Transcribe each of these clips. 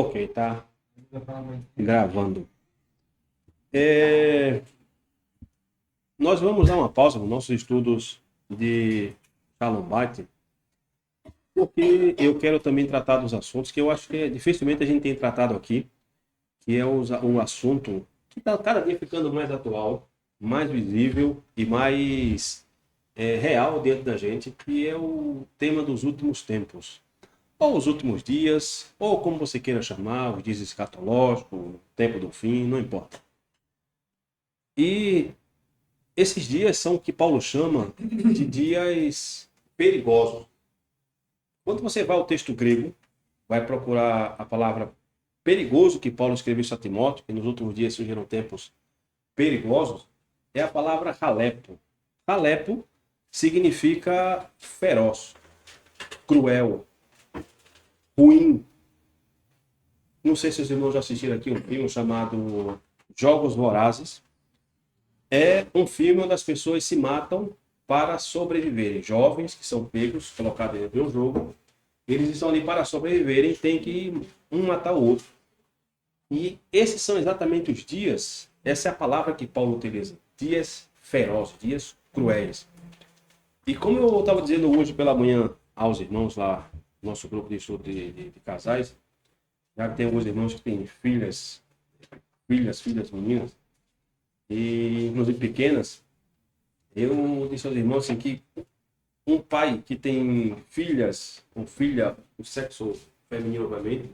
Ok, tá gravando. É, Nós vamos dar uma pausa nos nossos estudos de Shalom Bait, porque eu quero também tratar dos assuntos que eu acho que dificilmente a gente tem tratado aqui, que é o assunto que está cada dia ficando mais atual, mais visível e mais real dentro da gente, que é o tema dos últimos tempos. Ou os últimos dias, ou como você queira chamar, os dias escatológicos, o tempo do fim, não importa. E esses dias são o que Paulo chama de dias perigosos. Quando você vai ao texto grego, vai procurar a palavra perigoso que Paulo escreveu a Timóteo, que nos últimos dias surgiram tempos perigosos, é a palavra halepo. Halepo significa feroz, cruel, ruim. Não sei se os irmãos já assistiram aqui um filme chamado Jogos Vorazes. É um filme onde as pessoas se matam para sobreviverem. Jovens que são pegos, colocados dentro de um jogo, eles estão ali para sobreviverem, tem que um matar o outro. E esses são exatamente os dias, essa é a palavra que Paulo utiliza, dias ferozes, dias cruéis. E como eu estava dizendo hoje pela manhã aos irmãos lá, nosso grupo de estudo de casais, já que tem alguns irmãos que têm filhas meninas, e inclusive pequenas, eu disse aos irmãos assim, que um pai que tem filhas, ou filha, o sexo feminino, obviamente,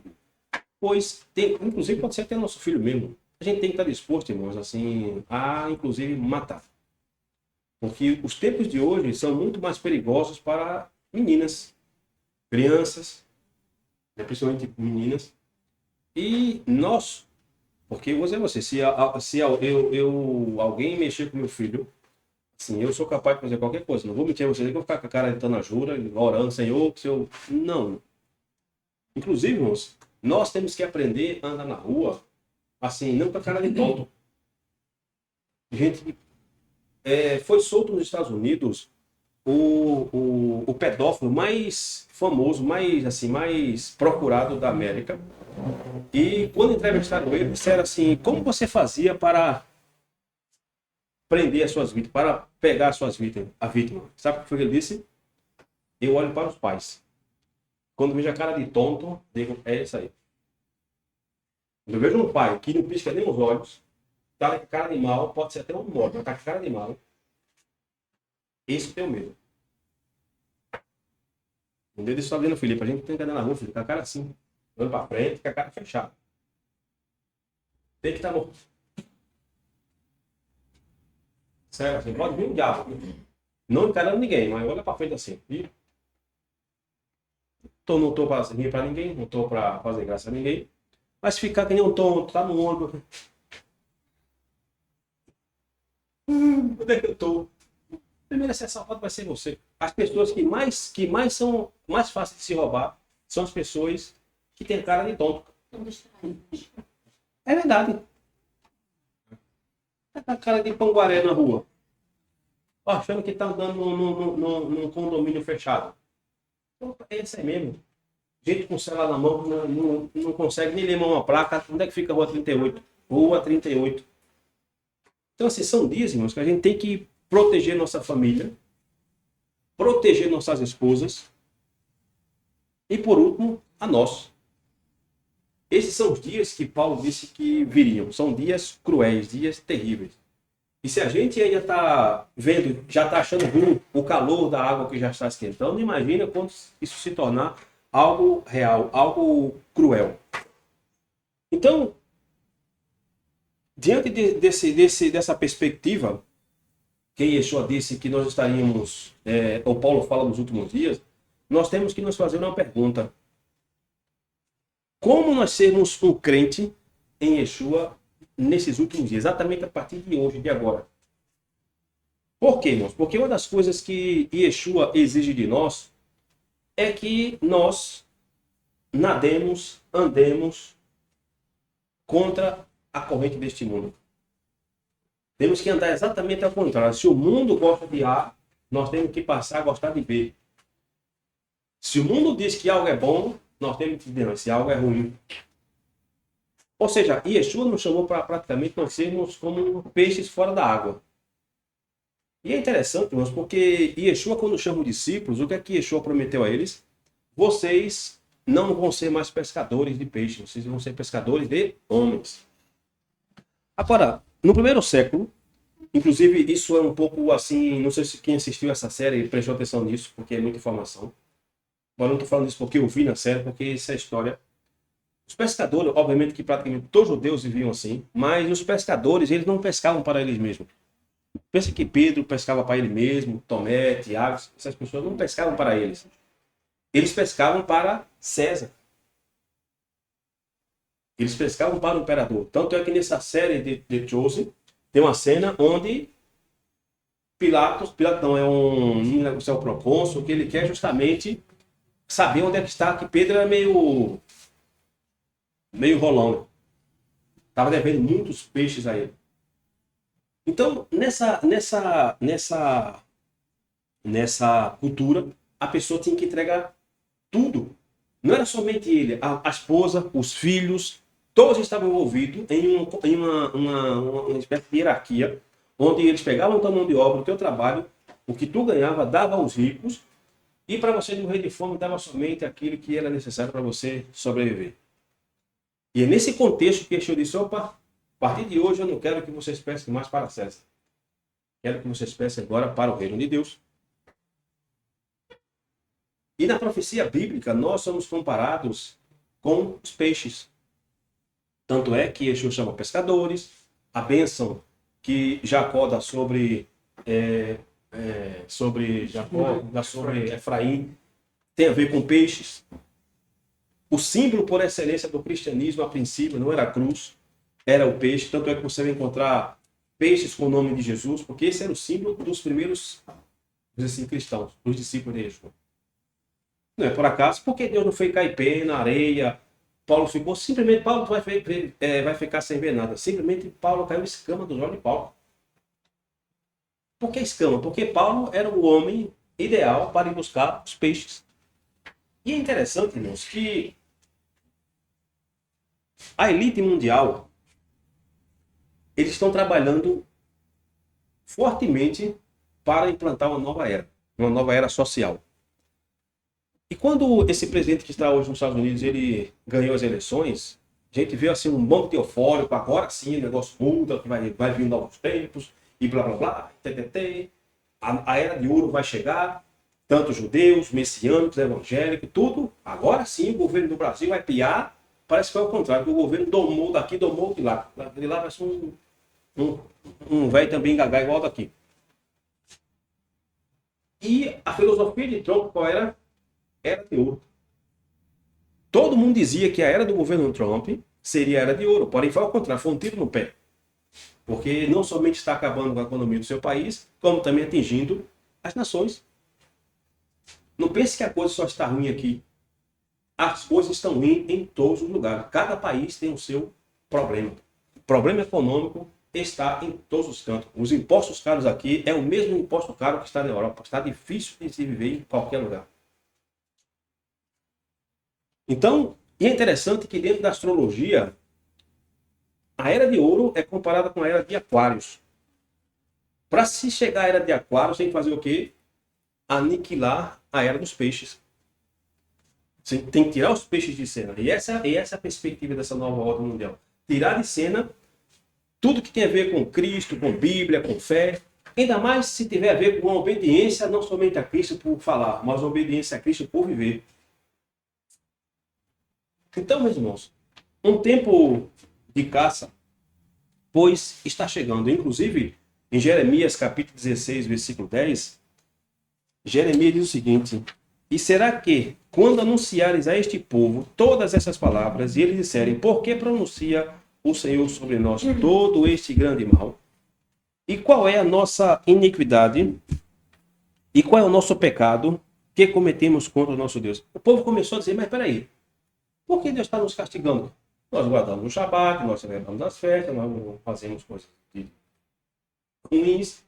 pois tem, inclusive pode ser até nosso filho mesmo. A gente tem que estar disposto, irmãos, assim, a inclusive matar. Porque os tempos de hoje são muito mais perigosos para meninas, crianças, né, principalmente meninas. E nós, porque eu vou dizer a você, se alguém mexer com meu filho, assim, eu sou capaz de fazer qualquer coisa. Não vou mentir a vocês que eu vou ficar com a cara de tanajura, orando, Senhor, que eu... Não. Inclusive, irmãos, nós temos que aprender a andar na rua, assim, não com a cara de tonto. Gente, foi solto nos Estados Unidos o pedófilo mais famoso, mais, assim, mais procurado da América. E quando entrevistaram ele, disseram assim, como você fazia para prender as suas vítimas, para pegar as suas vítimas, a vítima? Sabe o que foi que ele disse? Eu olho para os pais. Quando vejo a cara de tonto, digo, é isso aí. Quando eu vejo um pai que não pisca nem os olhos, tá com cara de mal, pode ser até um morto, mas tá com cara de mal, esse que eu tenho medo. Um dia eu estava dizendo, Felipe, a gente tem que andar na rua, Felipe, com a cara assim, olhando para frente, com a cara fechada. Tem que estar morto. Sério, assim, pode vir um diabo. Não encarando ninguém, mas olha para frente assim. E não estou para rir para ninguém, não estou para fazer graça a ninguém. Mas ficar que nem um tonto, tá no ônibus. Onde é que eu estou? Primeira ser salvado vai ser você. As pessoas que mais são mais fáceis de se roubar são as pessoas que têm cara de tonto. É verdade. Tá com a cara de panguaré na rua. Ó, achando que tá andando num condomínio fechado. Então, é isso aí mesmo. Gente com o celular na mão não consegue nem ler uma placa. Onde é que fica a Rua 38? Rua 38. Então, assim, são dias, irmãos, que a gente tem que proteger nossa família, proteger nossas esposas e, por último, a nós. Esses são os dias que Paulo disse que viriam. São dias cruéis, dias terríveis. E se a gente ainda está vendo, já está achando ruim o calor da água que já está esquentando, imagina quando isso se tornar algo real, algo cruel. Então, diante dessa perspectiva, que Yeshua disse que nós estaríamos, ou Paulo fala nos últimos dias, nós temos que nos fazer uma pergunta. Como nós sermos um crente em Yeshua nesses últimos dias, exatamente a partir de hoje, de agora? Por quê, irmãos? Porque uma das coisas que Yeshua exige de nós é que nós nademos, andemos contra a corrente deste mundo. Temos que andar exatamente ao contrário. Se o mundo gosta de A, nós temos que passar a gostar de B. Se o mundo diz que algo é bom, nós temos que dizer, esse algo é ruim. Ou seja, Yeshua nos chamou para praticamente nós sermos como peixes fora da água. E é interessante, irmãos, porque Yeshua, quando chama os discípulos, o que é que Yeshua prometeu a eles? Vocês não vão ser mais pescadores de peixe, vocês vão ser pescadores de homens. Agora, no primeiro século, inclusive isso é um pouco assim, não sei se quem assistiu essa série prestou atenção nisso, porque é muita informação. Mas não estou falando isso porque eu vi na série, porque essa é a história. Os pescadores, obviamente que praticamente todos os judeus viviam assim, mas os pescadores, eles não pescavam para eles mesmos. Pensa que Pedro pescava para ele mesmo, Tomé, Tiago, essas pessoas não pescavam para eles. Eles pescavam para César. Eles pescavam para o imperador. Tanto é que nessa série de Chosen, tem uma cena onde Pilatos não é é o procônsul, que ele quer justamente saber onde é que está, que Pedro era meio rolão. Estava devendo muitos peixes a ele. Então, nessa cultura, a pessoa tinha que entregar tudo. Não era somente ele, a esposa, os filhos, todos estavam envolvidos em uma espécie de hierarquia, onde eles pegavam a tua mão de obra, o teu trabalho, o que tu ganhava, dava aos ricos, e para você morrer de fome, dava somente aquilo que era necessário para você sobreviver. E é nesse contexto que Yeshua disse, opa, a partir de hoje eu não quero que vocês pesquem mais para César. Quero que vocês pesquem agora para o reino de Deus. E na profecia bíblica, nós somos comparados com os peixes. Tanto é que Yeshua chama pescadores, a bênção que Jacó dá sobre Jacó, dá sobre Efraim, tem a ver com peixes. O símbolo por excelência do cristianismo, a princípio, não era a cruz, era o peixe. Tanto é que você vai encontrar peixes com o nome de Jesus, porque esse era o símbolo dos primeiros, assim, cristãos, dos discípulos de Yeshua. Não é por acaso, porque Deus não fez cair pé na areia. Paulo ficou, simplesmente, Paulo vai ficar sem ver nada. Simplesmente Paulo caiu escama dos olhos de Paulo. Por que escama? Porque Paulo era o homem ideal para ir buscar os peixes. E é interessante, irmãos, que a elite mundial, eles estão trabalhando fortemente para implantar uma nova era social. E quando esse presidente que está hoje nos Estados Unidos, ele ganhou as eleições, a gente viu assim um monte de eufórico, agora sim o negócio muda, que vai vir novos tempos, e blá blá blá, a era de ouro vai chegar, tanto judeus, messiânicos, evangélicos, tudo, agora sim o governo do Brasil vai piar, parece que foi ao contrário, que o governo domou daqui, domou de lá. De lá vai ser um velho também gagar igual daqui. E a filosofia de Trump, qual era? Era de ouro. Todo mundo dizia que a era do governo Trump seria a era de ouro, porém foi ao contrário, foi um tiro no pé. Porque não somente está acabando com a economia do seu país, como também atingindo as nações. Não pense que a coisa só está ruim aqui. As coisas estão ruins em todos os lugares. Cada país tem o seu problema. O problema econômico está em todos os cantos. Os impostos caros aqui é o mesmo imposto caro que está na Europa. Está difícil de se viver em qualquer lugar. Então, e é interessante que dentro da astrologia, a era de ouro é comparada com a era de Aquários. Para se chegar à era de Aquários, tem que fazer o quê? Aniquilar a era dos peixes. Você tem que tirar os peixes de cena. E essa é a perspectiva dessa nova ordem mundial. Tirar de cena tudo que tem a ver com Cristo, com Bíblia, com fé. Ainda mais se tiver a ver com uma obediência, não somente a Cristo por falar, mas uma obediência a Cristo por viver. Então, meus irmãos, um tempo de caça, pois está chegando. Inclusive, em Jeremias capítulo 16, versículo 10, Jeremias diz o seguinte: e será que, quando anunciares a este povo todas essas palavras, e eles disserem, por que pronuncia o Senhor sobre nós todo este grande mal? E qual é a nossa iniquidade? E qual é o nosso pecado que cometemos contra o nosso Deus? O povo começou a dizer, mas peraí, por que Deus está nos castigando? Nós guardamos o Shabat, nós celebramos as festas, nós não fazemos coisas ruins.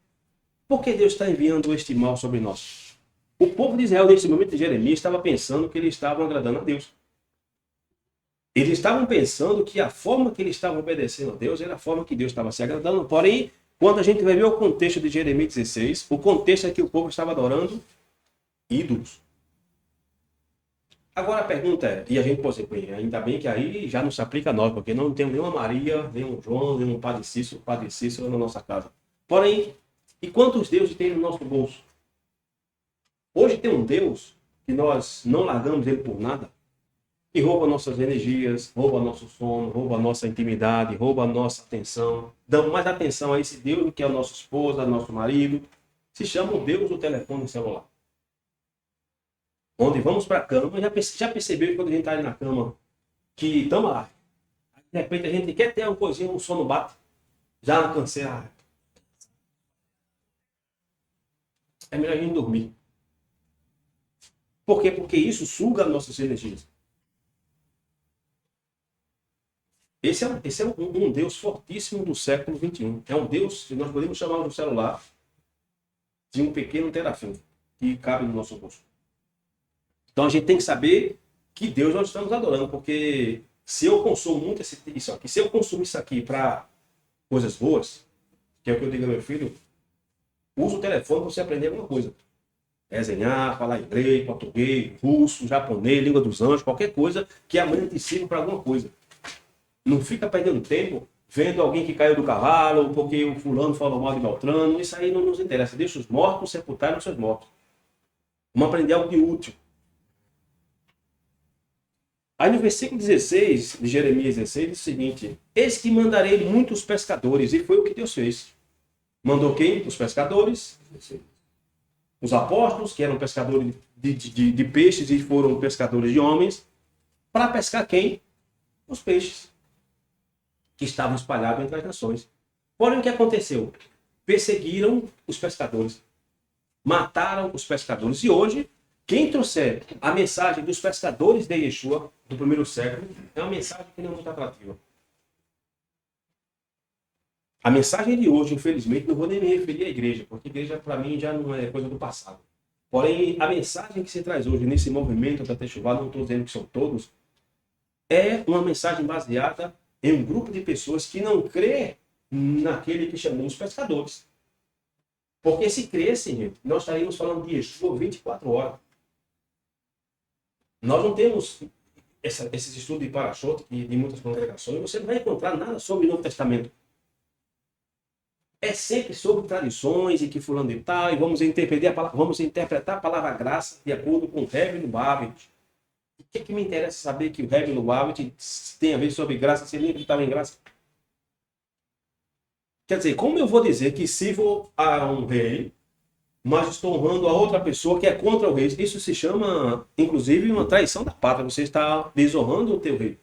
Por que Deus está enviando este mal sobre nós? O povo de Israel, nesse momento de Jeremias, estava pensando que eles estavam agradando a Deus. Eles estavam pensando que a forma que eles estavam obedecendo a Deus era a forma que Deus estava se agradando. Porém, quando a gente vai ver o contexto de Jeremias 16, o contexto é que o povo estava adorando ídolos. Agora a pergunta é, e a gente pode dizer, ainda bem que aí já não se aplica a nós, porque não temos nenhuma Maria, nenhum João, nenhum Padre Cícero na nossa casa. Porém, e quantos deuses tem no nosso bolso? Hoje tem um Deus que nós não largamos ele por nada, que rouba nossas energias, rouba nosso sono, rouba nossa intimidade, rouba nossa atenção. Damos mais atenção a esse Deus do que ao nosso esposa, nosso marido. Se chama o Deus do telefone celular. Onde vamos para a cama, já percebeu quando a gente está ali na cama, que estamos lá. De repente a gente quer ter uma coisinha, um sono bate, já cansei. É melhor a gente dormir. Por quê? Porque isso suga nossas energias. Esse é um Deus fortíssimo do século XXI. É um Deus que nós podemos chamar no celular de um pequeno terafim que cabe no nosso bolso. Então a gente tem que saber que Deus nós estamos adorando, porque se eu consumo muito isso aqui, se eu consumo isso aqui para coisas boas, que é o que eu digo ao meu filho, usa o telefone para você aprender alguma coisa. Desenhar, falar inglês, português, russo, japonês, língua dos anjos, qualquer coisa que amanhã te sirva para alguma coisa. Não fica perdendo tempo vendo alguém que caiu do cavalo, porque o fulano falou mal de Beltrano. Isso aí não nos interessa. Deixa os mortos sepultarem os seus mortos. Vamos aprender algo de útil. Aí no versículo 16 de Jeremias 16 diz o seguinte: eis que mandarei muitos pescadores. E foi o que Deus fez. Mandou quem? Os pescadores. Os apóstolos, que eram pescadores de peixes e foram pescadores de homens. Para pescar quem? Os peixes que estavam espalhados entre as nações. Porém, o que aconteceu? Perseguiram os pescadores. Mataram os pescadores. E hoje, quem trouxer a mensagem dos pescadores de Yeshua, do primeiro século, é uma mensagem que não é muito atrativa. A mensagem de hoje, infelizmente, não vou nem me referir à igreja, porque a igreja, para mim, já não é coisa do passado. Porém, a mensagem que se traz hoje nesse movimento da Techuvá, não estou dizendo que são todos, é uma mensagem baseada em um grupo de pessoas que não crê naquele que chamamos pescadores. Porque se crescem, gente, nós estaríamos falando de Yeshua 24 horas. Nós não temos esses estudos de Parashot de muitas congregações, você não vai encontrar nada sobre o Novo Testamento. É sempre sobre tradições e que fulano de tal, e vamos interpretar a palavra graça de acordo com o Rebbe Lubavitch. O que me interessa saber que o Rebbe Lubavitch tem a ver sobre graça, se ele estava em graça? Quer dizer, como eu vou dizer que sirvo a um rei, mas estou honrando a outra pessoa que é contra o rei? Isso se chama, inclusive, uma traição da pátria. Você está desonrando o teu rei.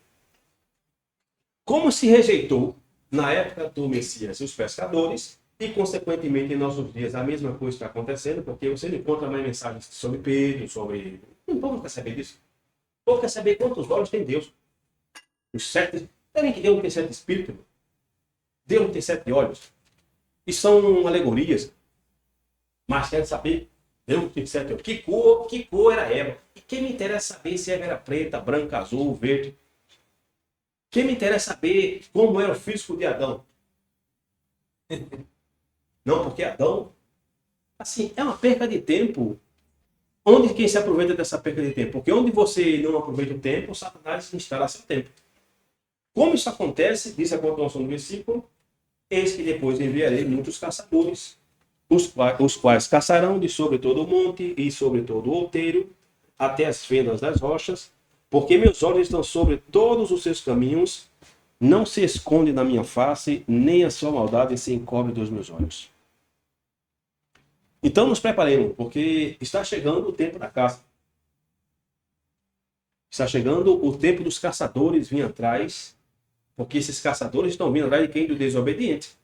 Como se rejeitou, na época do Messias, os pescadores, e, consequentemente, em nossos dias, a mesma coisa está acontecendo, porque você não encontra mais mensagens sobre Pedro, sobre... O povo quer saber disso. O povo quer saber quantos olhos tem Deus. Os 7... Devem que Deus não tem 7 espíritos. Deus não tem 7 olhos. E são alegorias. Mas quero saber, Deus não tem 7 olhos. Que cor era Eva? E quem me interessa saber se Eva era preta, branca, azul, verde? Quem me interessa saber como era o físico de Adão? Não, porque Adão, assim, é uma perca de tempo. Onde quem se aproveita dessa perca de tempo? Porque onde você não aproveita o tempo, o Satanás instala seu tempo. Como isso acontece, diz a continuação do versículo, eis que depois enviarei muitos caçadores, os quais caçarão de sobre todo o monte e sobre todo o outeiro, até as fendas das rochas, porque meus olhos estão sobre todos os seus caminhos, não se esconde na minha face, nem a sua maldade se encobre dos meus olhos. Então nos preparemos, porque está chegando o tempo da caça. Está chegando o tempo dos caçadores vir atrás, porque esses caçadores estão vindo atrás de quem? Do desobediente.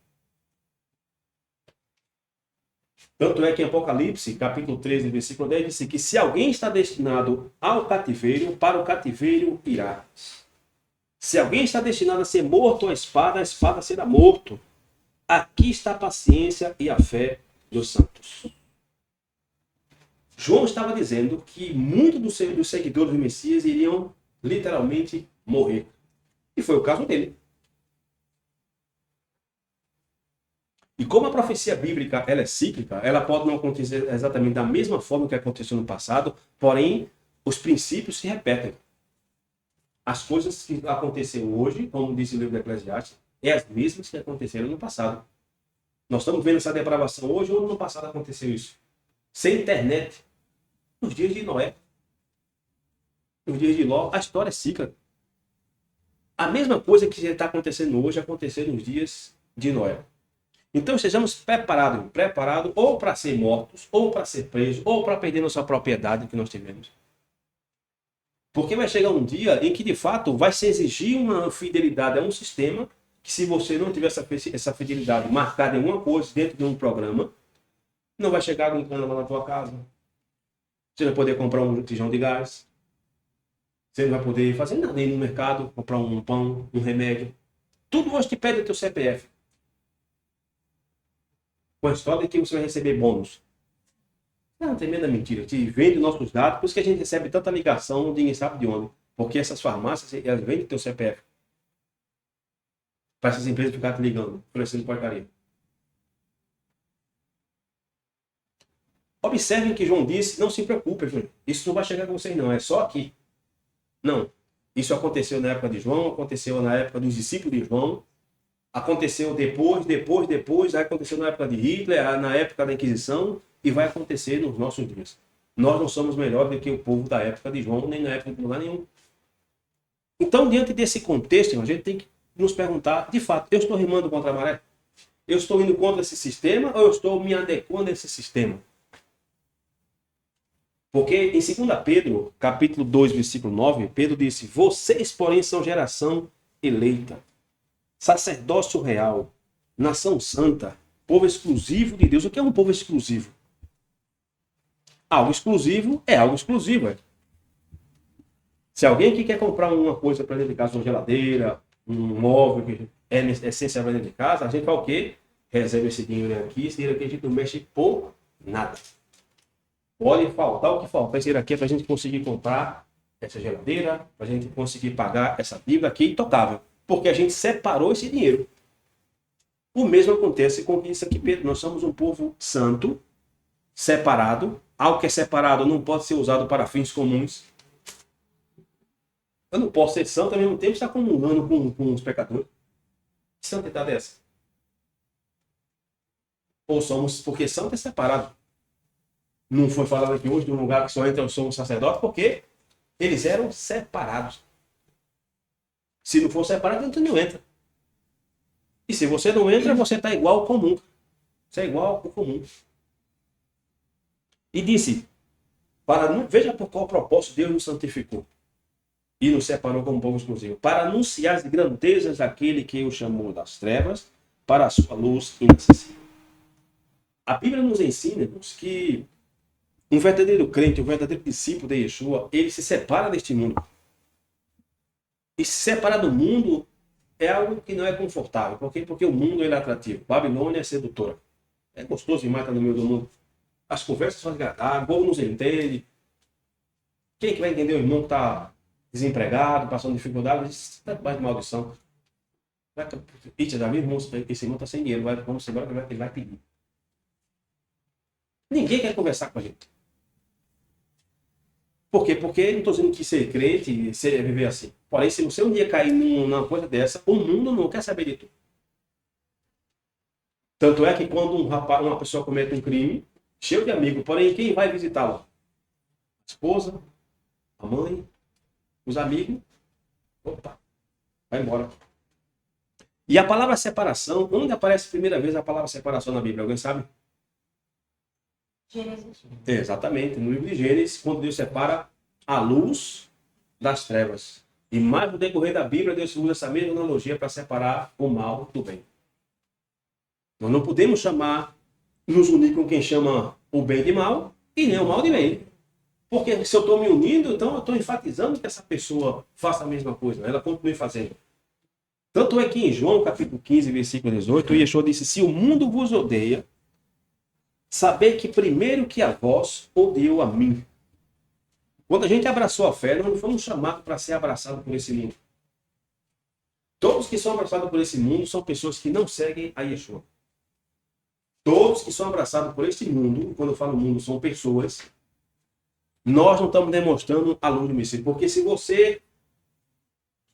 Tanto é que em Apocalipse, capítulo 13, versículo 10, diz que se alguém está destinado ao cativeiro, para o cativeiro irá. Se alguém está destinado a ser morto à espada, a espada será morto. Aqui está a paciência e a fé dos santos. João estava dizendo que muitos dos seguidores do Messias iriam literalmente morrer. E foi o caso dele. E como a profecia bíblica ela é cíclica, ela pode não acontecer exatamente da mesma forma que aconteceu no passado, porém, os princípios se repetem. As coisas que aconteceram hoje, como diz o livro do Eclesiastes, é as mesmas que aconteceram no passado. Nós estamos vendo essa depravação hoje ou no passado aconteceu isso? Sem internet, nos dias de Noé, nos dias de Ló, a história é cíclica. A mesma coisa que está acontecendo hoje aconteceu nos dias de Noé. Então sejamos preparados ou para ser mortos, ou para ser presos, ou para perder nossa propriedade que nós tivemos. Porque vai chegar um dia em que, de fato, vai se exigir uma fidelidade a um sistema que, se você não tiver essa fidelidade marcada em alguma coisa dentro de um programa, não vai chegar um cano lá na tua casa. Você não vai poder comprar um botijão de gás. Você não vai poder fazer nada, ir no mercado, comprar um pão, um remédio. Tudo hoje te pede o teu CPF. Com a história de que você vai receber bônus. É uma tremenda mentira. Te vende nossos dados, por isso que a gente recebe tanta ligação de ninguém sabe de onde. Porque essas farmácias, elas vendem teu CPF. Para essas empresas ficarem te ligando, oferecendo porcaria. Observem que João disse, não se preocupe, Júnior. Isso não vai chegar com vocês não, é só aqui. Não. Isso aconteceu na época de João, aconteceu na época dos discípulos de João, aconteceu depois, aí aconteceu na época de Hitler, na época da Inquisição, e vai acontecer nos nossos dias. Nós não somos melhores do que o povo da época de João, nem na época de lugar nenhum. Então, diante desse contexto, a gente tem que nos perguntar, de fato, eu estou remando contra a maré? Eu estou indo contra esse sistema ou eu estou me adequando a esse sistema? Porque em 2 Pedro, capítulo 2, versículo 9, Pedro disse, vocês, porém, são geração eleita, sacerdócio real, nação santa, povo exclusivo de Deus. O que é um povo exclusivo? Algo exclusivo é algo exclusivo. É. Se alguém que quer comprar uma coisa para dentro de casa, uma geladeira, um móvel que é essencial para dentro de casa, a gente faz o quê? Reserva esse dinheiro aqui, esse dinheiro aqui a gente não mexe por nada. Pode faltar o que faltar, esse dinheiro aqui é para a gente conseguir comprar essa geladeira, para a gente conseguir pagar essa dívida aqui intocável. Porque a gente separou esse dinheiro. O mesmo acontece com isso aqui, Pedro. Nós somos um povo santo, separado. Algo que é separado não pode ser usado para fins comuns. Eu não posso ser santo ao mesmo tempo estar comungando com os pecadores. Que santidade é essa? Ou somos, porque santo é separado. Não foi falado aqui hoje de um lugar que só entra o sumo sacerdote, porque eles eram separados. Se não for separado, então não entra. E se você não entra, você está igual ao comum. Você é igual ao comum. E disse, veja por qual propósito Deus nos santificou e nos separou como povo exclusivo, para anunciar as grandezas daquele que o chamou das trevas para a sua luz inacessível. A Bíblia nos ensina que um verdadeiro crente, um verdadeiro discípulo de Yeshua, ele se separa deste mundo. E se separar do mundo é algo que não é confortável. Por quê? Porque o mundo ele é atrativo. Babilônia é sedutora. É gostoso demais estar no meio do mundo. As conversas são agradáveis, o povo nos entende. Quem é que vai entender o irmão que está desempregado, passando dificuldade? Isso está debaixo de maldição. Esse irmão está sem dinheiro, vamos embora que ele vai pedir. Ninguém quer conversar com a gente. Por quê? Porque não estou dizendo que ser crente é viver assim. Porém, se você um dia cair numa coisa dessa, o mundo não quer saber de tudo. Tanto é que quando uma pessoa comete um crime, cheio de amigos, porém, quem vai visitá-lo? A esposa, a mãe, os amigos. Opa, vai embora. E a palavra separação, onde aparece a primeira vez a palavra separação na Bíblia? Alguém sabe? Gênesis. Exatamente, no livro de Gênesis, quando Deus separa a luz das trevas. E mais no decorrer da Bíblia, Deus usa essa mesma analogia para separar o mal do bem. Nós não podemos nos unir com quem chama o bem de mal e nem o mal de bem. Porque se eu estou me unindo, então eu estou enfatizando que essa pessoa faça a mesma coisa, ela continue fazendo. Tanto é que em João, capítulo 15, versículo 18, o Yeshua disse, se o mundo vos odeia, saber que primeiro que a vós odiou a mim. Quando a gente abraçou a fé, nós não fomos chamados para ser abraçados por esse mundo. Todos que são abraçados por esse mundo são pessoas que não seguem a Yeshua. Todos que são abraçados por este mundo, quando eu falo mundo, são pessoas, nós não estamos demonstrando a luz do Messias. Porque se você,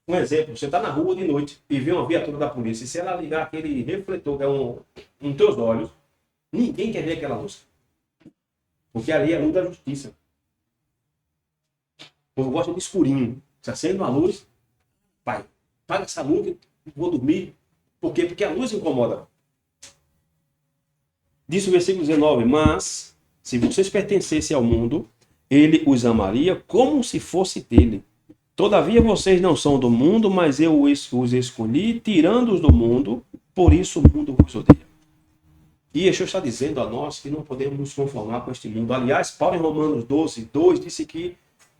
um exemplo, você está na rua de noite e vê uma viatura da polícia, e se ela ligar aquele refletor que é nos teus olhos, ninguém quer ver aquela luz. Porque ali é a luz da justiça. O povo gosta de escurinho. Se acende uma luz, pai, paga essa luz que eu vou dormir. Por quê? Porque a luz incomoda. Diz o versículo 19, mas se vocês pertencessem ao mundo, ele os amaria como se fosse dele. Todavia vocês não são do mundo, mas eu os escolhi, tirando-os do mundo, por isso o mundo vos odeia. E Yeshua está dizendo a nós que não podemos nos conformar com este mundo. Aliás, Paulo em Romanos 12, 2 disse que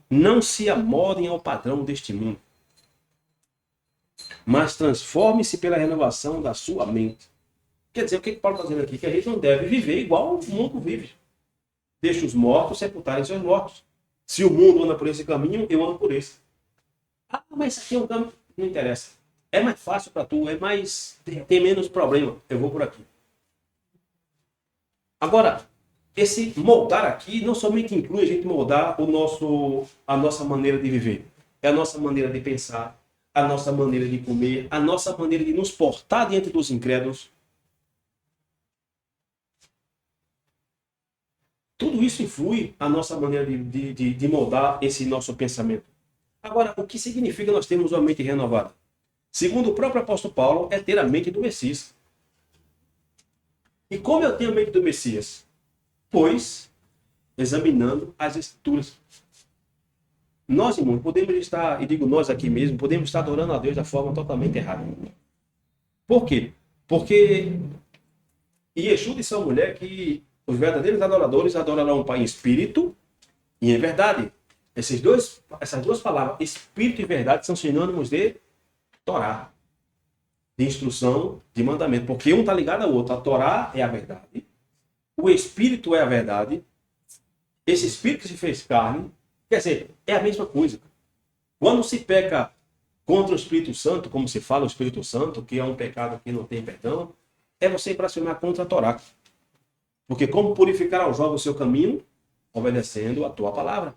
não se amoldem ao padrão deste mundo, mas transforme-se pela renovação da sua mente. Quer dizer, o que Paulo está dizendo aqui? Que a gente não deve viver igual o mundo vive. Deixa os mortos sepultarem seus mortos. Se o mundo anda por esse caminho, eu ando por esse. Ah, mas isso aqui é um caminho. Não interessa. É mais fácil para tu, tem menos problema. Eu vou por aqui. Agora, esse moldar aqui não somente inclui a gente moldar a nossa maneira de viver. É a nossa maneira de pensar, a nossa maneira de comer, a nossa maneira de nos portar diante dos incrédulos. Tudo isso influi a nossa maneira de moldar esse nosso pensamento. Agora, o que significa nós termos uma mente renovada? Segundo o próprio apóstolo Paulo, é ter a mente do Messias. E como eu tenho a mente do Messias? Pois, examinando as Escrituras. Nós, irmãos, podemos estar, e digo nós aqui mesmo, podemos estar adorando a Deus da forma totalmente errada. Por quê? Porque Yeshua disse à mulher que os verdadeiros adoradores adorarão o Pai em espírito e em verdade. Essas duas palavras, espírito e verdade, são sinônimos de Torá, de instrução, de mandamento. Porque um está ligado ao outro. A Torá é a verdade. O espírito é a verdade. Esse espírito que se fez carne, quer dizer, é a mesma coisa. Quando se peca contra o Espírito Santo, como se fala o Espírito Santo, que é um pecado que não tem perdão, é você blasfemar contra a Torá. Porque como purificar aos jovens o seu caminho? Obedecendo a tua palavra.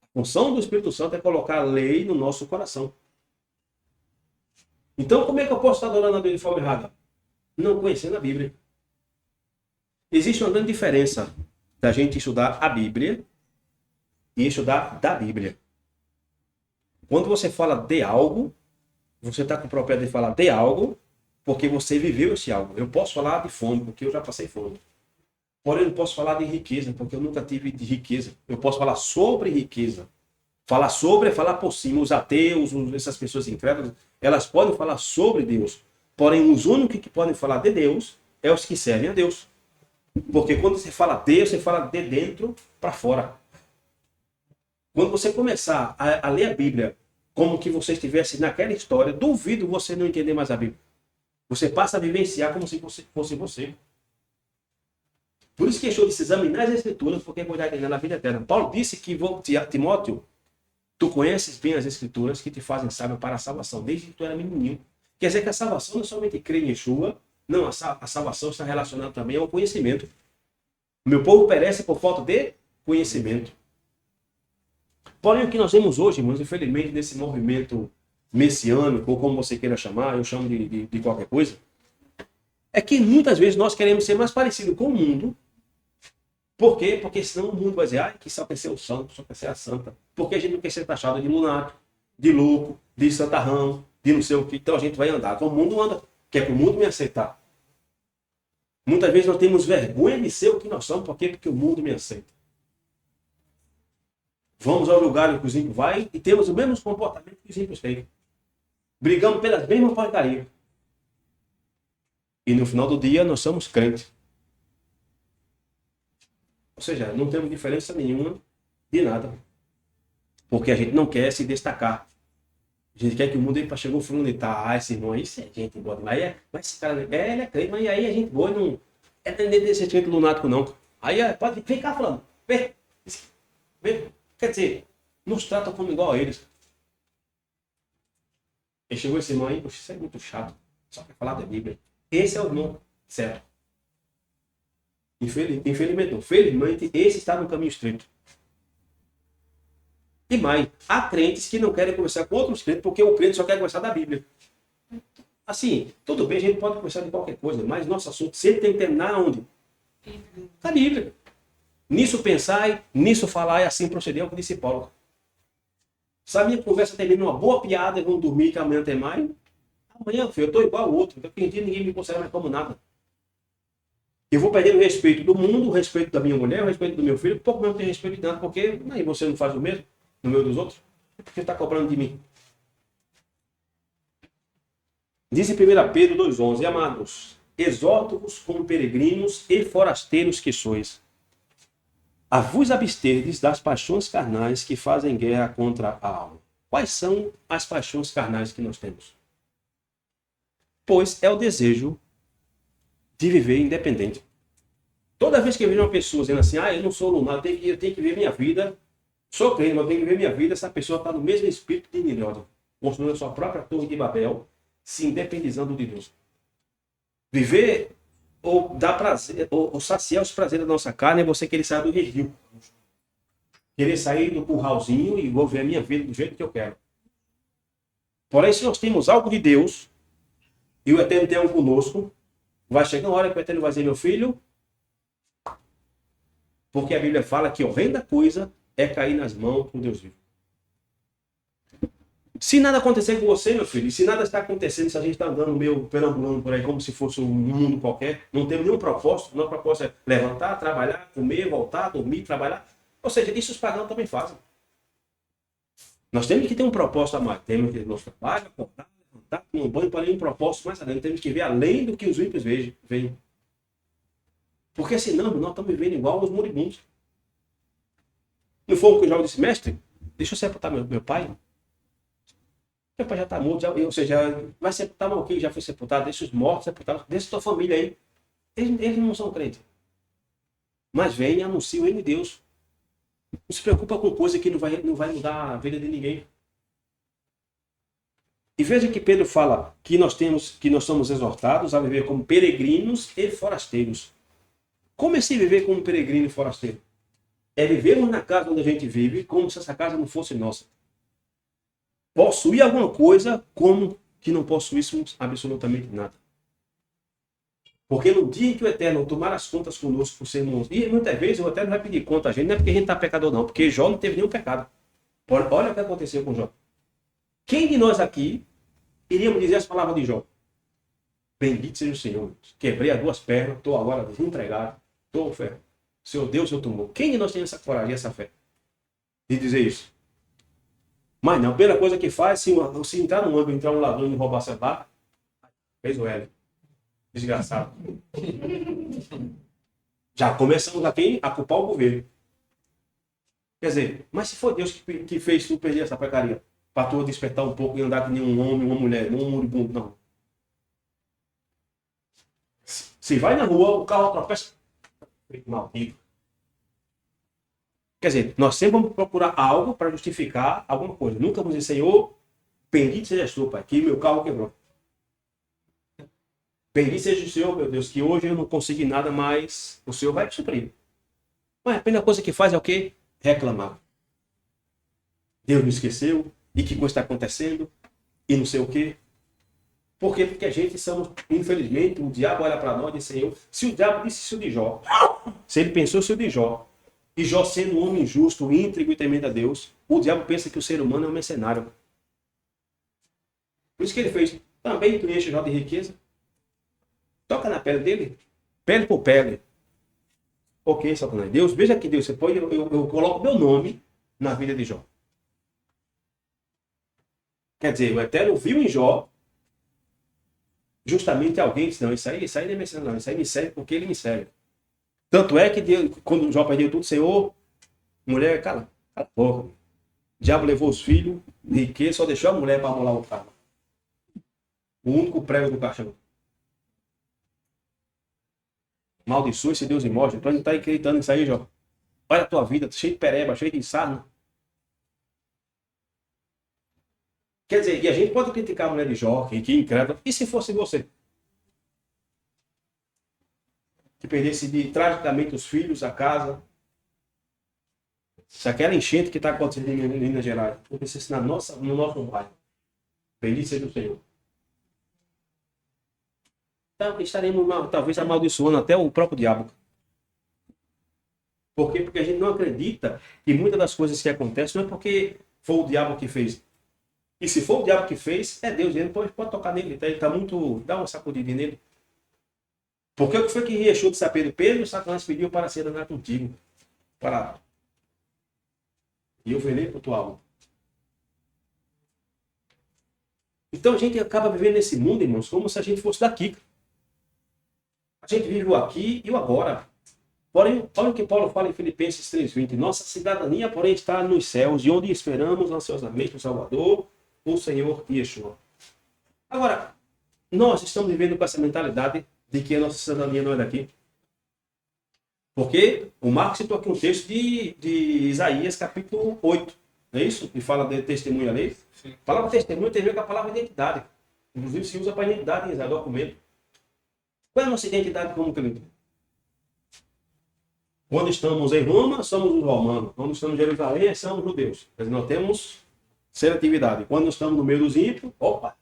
A função do Espírito Santo é colocar a lei no nosso coração. Então, como é que eu posso estar adorando a Deus de forma errada? Não conhecendo a Bíblia. Existe uma grande diferença da gente estudar a Bíblia e estudar da Bíblia. Quando você fala de algo, você está com propriedade de falar de algo porque você viveu esse algo. Eu posso falar de fome, porque eu já passei fome. Porém, eu não posso falar de riqueza, porque eu nunca tive de riqueza. Eu posso falar sobre riqueza. Falar sobre é falar por cima. Os ateus, essas pessoas incrédulas, elas podem falar sobre Deus. Porém, os únicos que podem falar de Deus é os que servem a Deus. Porque quando você fala Deus, você fala de dentro para fora. Quando você começar a ler a Bíblia como que você estivesse naquela história, duvido você não entender mais a Bíblia. Você passa a vivenciar como se fosse você. Por isso que deixou de se examinar as Escrituras, porque cuidar na vida eterna. Paulo disse que, Timóteo, tu conheces bem as Escrituras que te fazem sábio para a salvação, desde que tu era menininho. Quer dizer que a salvação não é somente crer em Yeshua, não, a salvação está relacionada também ao conhecimento. O meu povo perece por falta de conhecimento. Porém, o que nós vemos hoje, irmãos, infelizmente, nesse movimento messiânico, ou como você queira chamar, eu chamo de qualquer coisa, é que muitas vezes nós queremos ser mais parecidos com o mundo. Por quê? Porque senão o mundo vai dizer, que só quer ser o santo, só quer ser a santa. Porque a gente não quer ser taxado de lunático, de louco, de santarrão, de não sei o que. Então a gente vai andar como o mundo anda, quer que o mundo me aceitar. Muitas vezes nós temos vergonha de ser o que nós somos, por quê? Porque o mundo me aceita. Vamos ao lugar que os ímpios vai e temos o mesmo comportamento que os ímpios têm. Brigamos pelas mesmas porcarias. E no final do dia nós somos crentes. Ou seja, não temos diferença nenhuma de nada. Porque a gente não quer se destacar. A gente quer que o mundo aí chegou fulano e tá, esse irmão aí, isso é gente boa demais. Mas esse cara, ele é crente, mas aí a gente boa não é desse jeito lunático não. Aí pode vem cá falando. Vem. Quer dizer, nos tratam como igual a eles. Ele chegou esse irmão aí, poxa, isso é muito chato. Só quer falar da Bíblia. Esse é o irmão certo. Infelizmente não. Felizmente, esse está no caminho estreito. E mais, há crentes que não querem conversar com outros crentes porque o crente só quer conversar da Bíblia. Assim, tudo bem, a gente pode conversar de qualquer coisa, mas nosso assunto sempre tem que terminar onde? Na Bíblia. Nisso pensar, nisso falar e assim proceder, é o que disse Paulo. Se a minha conversa termina numa boa piada e vamos dormir que amanhã tem mais, amanhã, filho, eu estou igual ao outro. Daqui a dia ninguém me considera mais como nada. Eu vou perder o respeito do mundo, o respeito da minha mulher, o respeito do meu filho, pouco mesmo tem respeito de nada, porque aí você não faz o mesmo no meio dos outros. Por que está cobrando de mim? Diz em 1 Pedro 2,11, amados, exorto-vos como peregrinos e forasteiros que sois, a vos absterdes das paixões carnais que fazem guerra contra a alma. Quais são as paixões carnais que nós temos? Pois é o desejo de viver independente. Toda vez que eu vejo uma pessoa dizendo assim, eu não sou lunar, eu tenho que ver minha vida, sou crente, mas eu tenho que ver minha vida, essa pessoa está no mesmo espírito de Nínive, construindo a sua própria torre de Babel, se independizando de Deus. Viver ou dar prazer, ou saciar os prazeres da nossa carne é você querer sair do redil. Querer sair do curralzinho e vou ver a minha vida do jeito que eu quero. Porém, se nós temos algo de Deus, e o Eterno tem algo conosco, vai chegar uma hora que o Eterno vai dizer, meu filho, porque a Bíblia fala que horrenda coisa é cair nas mãos do Deus vivo. Se nada acontecer com você, meu filho, e se nada está acontecendo, se a gente está andando meio perambulando por aí como se fosse um mundo qualquer, não temos nenhum propósito, nosso propósito é levantar, trabalhar, comer, voltar, dormir, trabalhar. Ou seja, isso os pagãos também fazem. Nós temos que ter um propósito a mais. Temos que ter nosso trabalho, acordar, levantar, tomar um banho para nenhum propósito mais além. Temos que ver além do que os ímpios veem. Porque senão nós estamos vivendo igual aos moribundos. Não foi o que o jovem disse, mestre, deixa eu sepultar meu pai. Meu pai já está morto, ou seja, vai sepultar mal quem já foi sepultado, deixa os mortos sepultados, deixa a tua família aí. Eles não são crentes. Mas vem e anuncia o reino de Deus. Não se preocupa com coisa que não vai mudar a vida de ninguém. E veja que Pedro fala que nós somos exortados a viver como peregrinos e forasteiros. Como é se viver como peregrino e forasteiro? É vivermos na casa onde a gente vive como se essa casa não fosse nossa. Possuir alguma coisa como que não possuíssemos absolutamente nada. Porque no dia que o Eterno tomar as contas conosco por sermos... E muitas vezes o Eterno vai pedir conta a gente, não é porque a gente está pecador não, porque Jó não teve nenhum pecado. Olha o que aconteceu com Jó. Quem de nós aqui iríamos dizer as palavras de Jó? Bendito seja o Senhor. Quebrei as duas pernas, estou agora desempregado, estou ferro. Senhor Deus, Senhor tomou. Quem de nós tem essa coragem, essa fé? De dizer isso? Mas não, a primeira coisa que faz, se entrar no ângulo, entrar um ladrão e roubar celular, fez o L. Desgraçado. Já começamos aqui a culpar o governo. Quer dizer, mas se foi Deus que fez tu perder essa porcaria, para tu despertar um pouco e andar que nem um homem, uma mulher, não um moribundo, não. Se vai na rua, o carro tropeça. Maldito. Quer dizer, nós sempre vamos procurar algo para justificar alguma coisa. Nunca vamos dizer, Senhor, bendito seja tu, Pai, que meu carro quebrou. Bendito seja o Senhor, meu Deus, que hoje eu não consegui nada, mas o Senhor vai me suprir. Mas a primeira coisa que faz é o quê? Reclamar. Deus me esqueceu, e que coisa está acontecendo, e não sei o quê. Por quê? Porque a gente somos, infelizmente, o diabo olha para nós e diz, Senhor, se o diabo disse isso de Jó, se ele pensou isso de Jó, e Jó sendo um homem justo, íntegro e temente a Deus, o diabo pensa que o ser humano é um mercenário. Por isso que ele fez, também tu enche Jó de riqueza. Toca na pele dele, pele por pele. Ok, Satanás. Deus, veja que Deus, você pode, eu coloco meu nome na vida de Jó. Quer dizer, o Eterno viu em Jó justamente alguém disse, não, isso aí não é mercenário, não, isso aí me serve porque ele me serve. Tanto é que Deus, quando Jó perdeu tudo, Senhor, mulher, cala a boca. O diabo levou os filhos, riqueza, só deixou a mulher para amolar o carro. O único prego do caixão. Maldiçoe esse Deus e morte. Tu não está acreditando nisso aí, Jó. Olha a tua vida, cheio de pereba, cheio de sarna. Quer dizer, e a gente pode criticar a mulher de Jó, que incrédula. E se fosse você? Que perdesse tragicamente os filhos, a casa. Se aquela enchente que está acontecendo em Minas Gerais acontecesse no nosso bairro. Feliz seja o Senhor. Então, estaremos talvez amaldiçoando até o próprio diabo. Por quê? Porque a gente não acredita que muitas das coisas que acontecem não é porque foi o diabo que fez. E se for o diabo que fez, é Deus. Ele pode tocar nele. Ele está muito... Dá uma sacudida nele. Porque o que foi que Yeshua disse a Pedro? Pedro, Satanás pediu para ser danado contigo. Para... E eu verei por tua alma. Então a gente acaba vivendo nesse mundo, irmãos, como se a gente fosse daqui. A gente vive o aqui e o agora. Porém, olha o que Paulo fala em Filipenses 3:20. Nossa cidadania, porém, está nos céus, de onde esperamos ansiosamente o Salvador, o Senhor Yeshua. Agora, nós estamos vivendo com essa mentalidade de que a nossa cidadania não é daqui. Porque o Marcos citou aqui um texto de Isaías, capítulo 8. Não é isso? Que fala de testemunho ali. Sim. A palavra testemunho tem a ver com a palavra identidade. Inclusive se usa para identidade em Isaías, documento. Qual é a nossa identidade como crente? Quando estamos em Roma, somos os romanos. Quando estamos em Jerusalém, somos judeus. Mas nós temos seletividade. Quando estamos no meio dos ímpios, opa,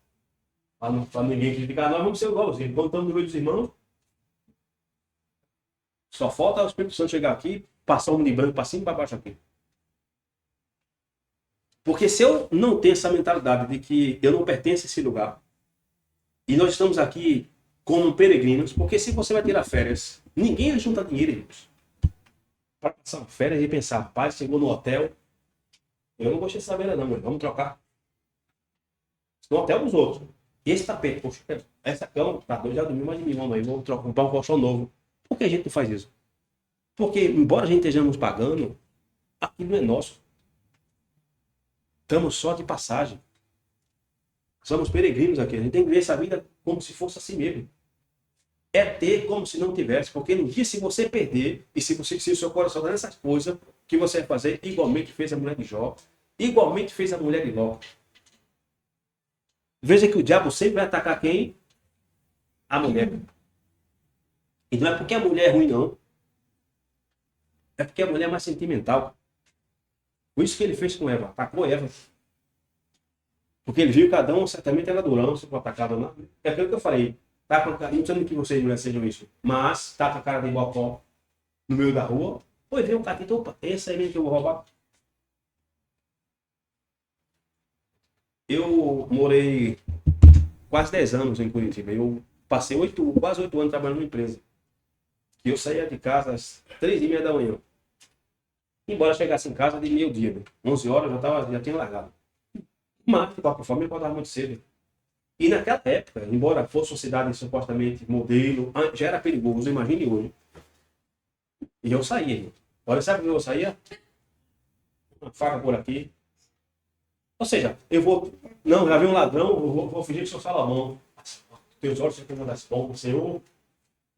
para ninguém criticar, nós vamos ser igual aos ímpios. Quando estamos no meio dos irmãos, só falta o Espírito Santo chegar aqui, passar um de branco para cima e para baixo aqui. Porque se eu não tenho essa mentalidade de que eu não pertenço a esse lugar, e nós estamos aqui como peregrinos, porque se você vai tirar férias, ninguém junta dinheiro, irmãos, para passar férias e pensar, rapaz, chegou no hotel, eu não gostei de saber não, mas vamos trocar. No hotel dos outros. Esse tapete, poxa, essa cama, tá doido, já dormiu mais de mim, mamãe, vou comprar um colchão novo. Por que a gente não faz isso? Porque, embora a gente estejamos pagando, aquilo não é nosso. Estamos só de passagem. Somos peregrinos aqui. A gente tem que ver essa vida como se fosse assim mesmo. É ter como se não tivesse. Porque no dia, se você perder, e se o seu coração der essas coisas, que você vai fazer, igualmente fez a mulher de Jó, igualmente fez a mulher de Ló. Veja que o diabo sempre vai atacar quem? A mulher. E não é porque a mulher é ruim, não. É porque a mulher é mais sentimental. Por isso que ele fez com Eva. Atacou Eva. Porque ele viu que Adão certamente era durão, se for atacado ou não. É aquilo que eu falei. Tá com a cara, não sei que vocês mulheres sejam isso. Mas tá com a cara de bocó no meio da rua. Foi ver um catito. Opa, esse aí mesmo que eu vou roubar. Eu morei quase 10 anos em Curitiba. Eu passei quase 8 anos trabalhando numa empresa. E eu saía de casa às 3h30 da manhã. Embora chegasse em casa de meio-dia, né? 11 horas já tinha largado. Mas, de qualquer forma, eu acordava muito cedo. E naquela época, embora fosse uma cidade supostamente modelo, já era perigoso, imagine hoje. E eu saía. Olha, sabe como eu saía? Uma faca por aqui. Ou seja, eu vou... Não, já vi um ladrão, eu vou fingir que sou Salomão. Teus olhos sempre vão das pombas, Senhor.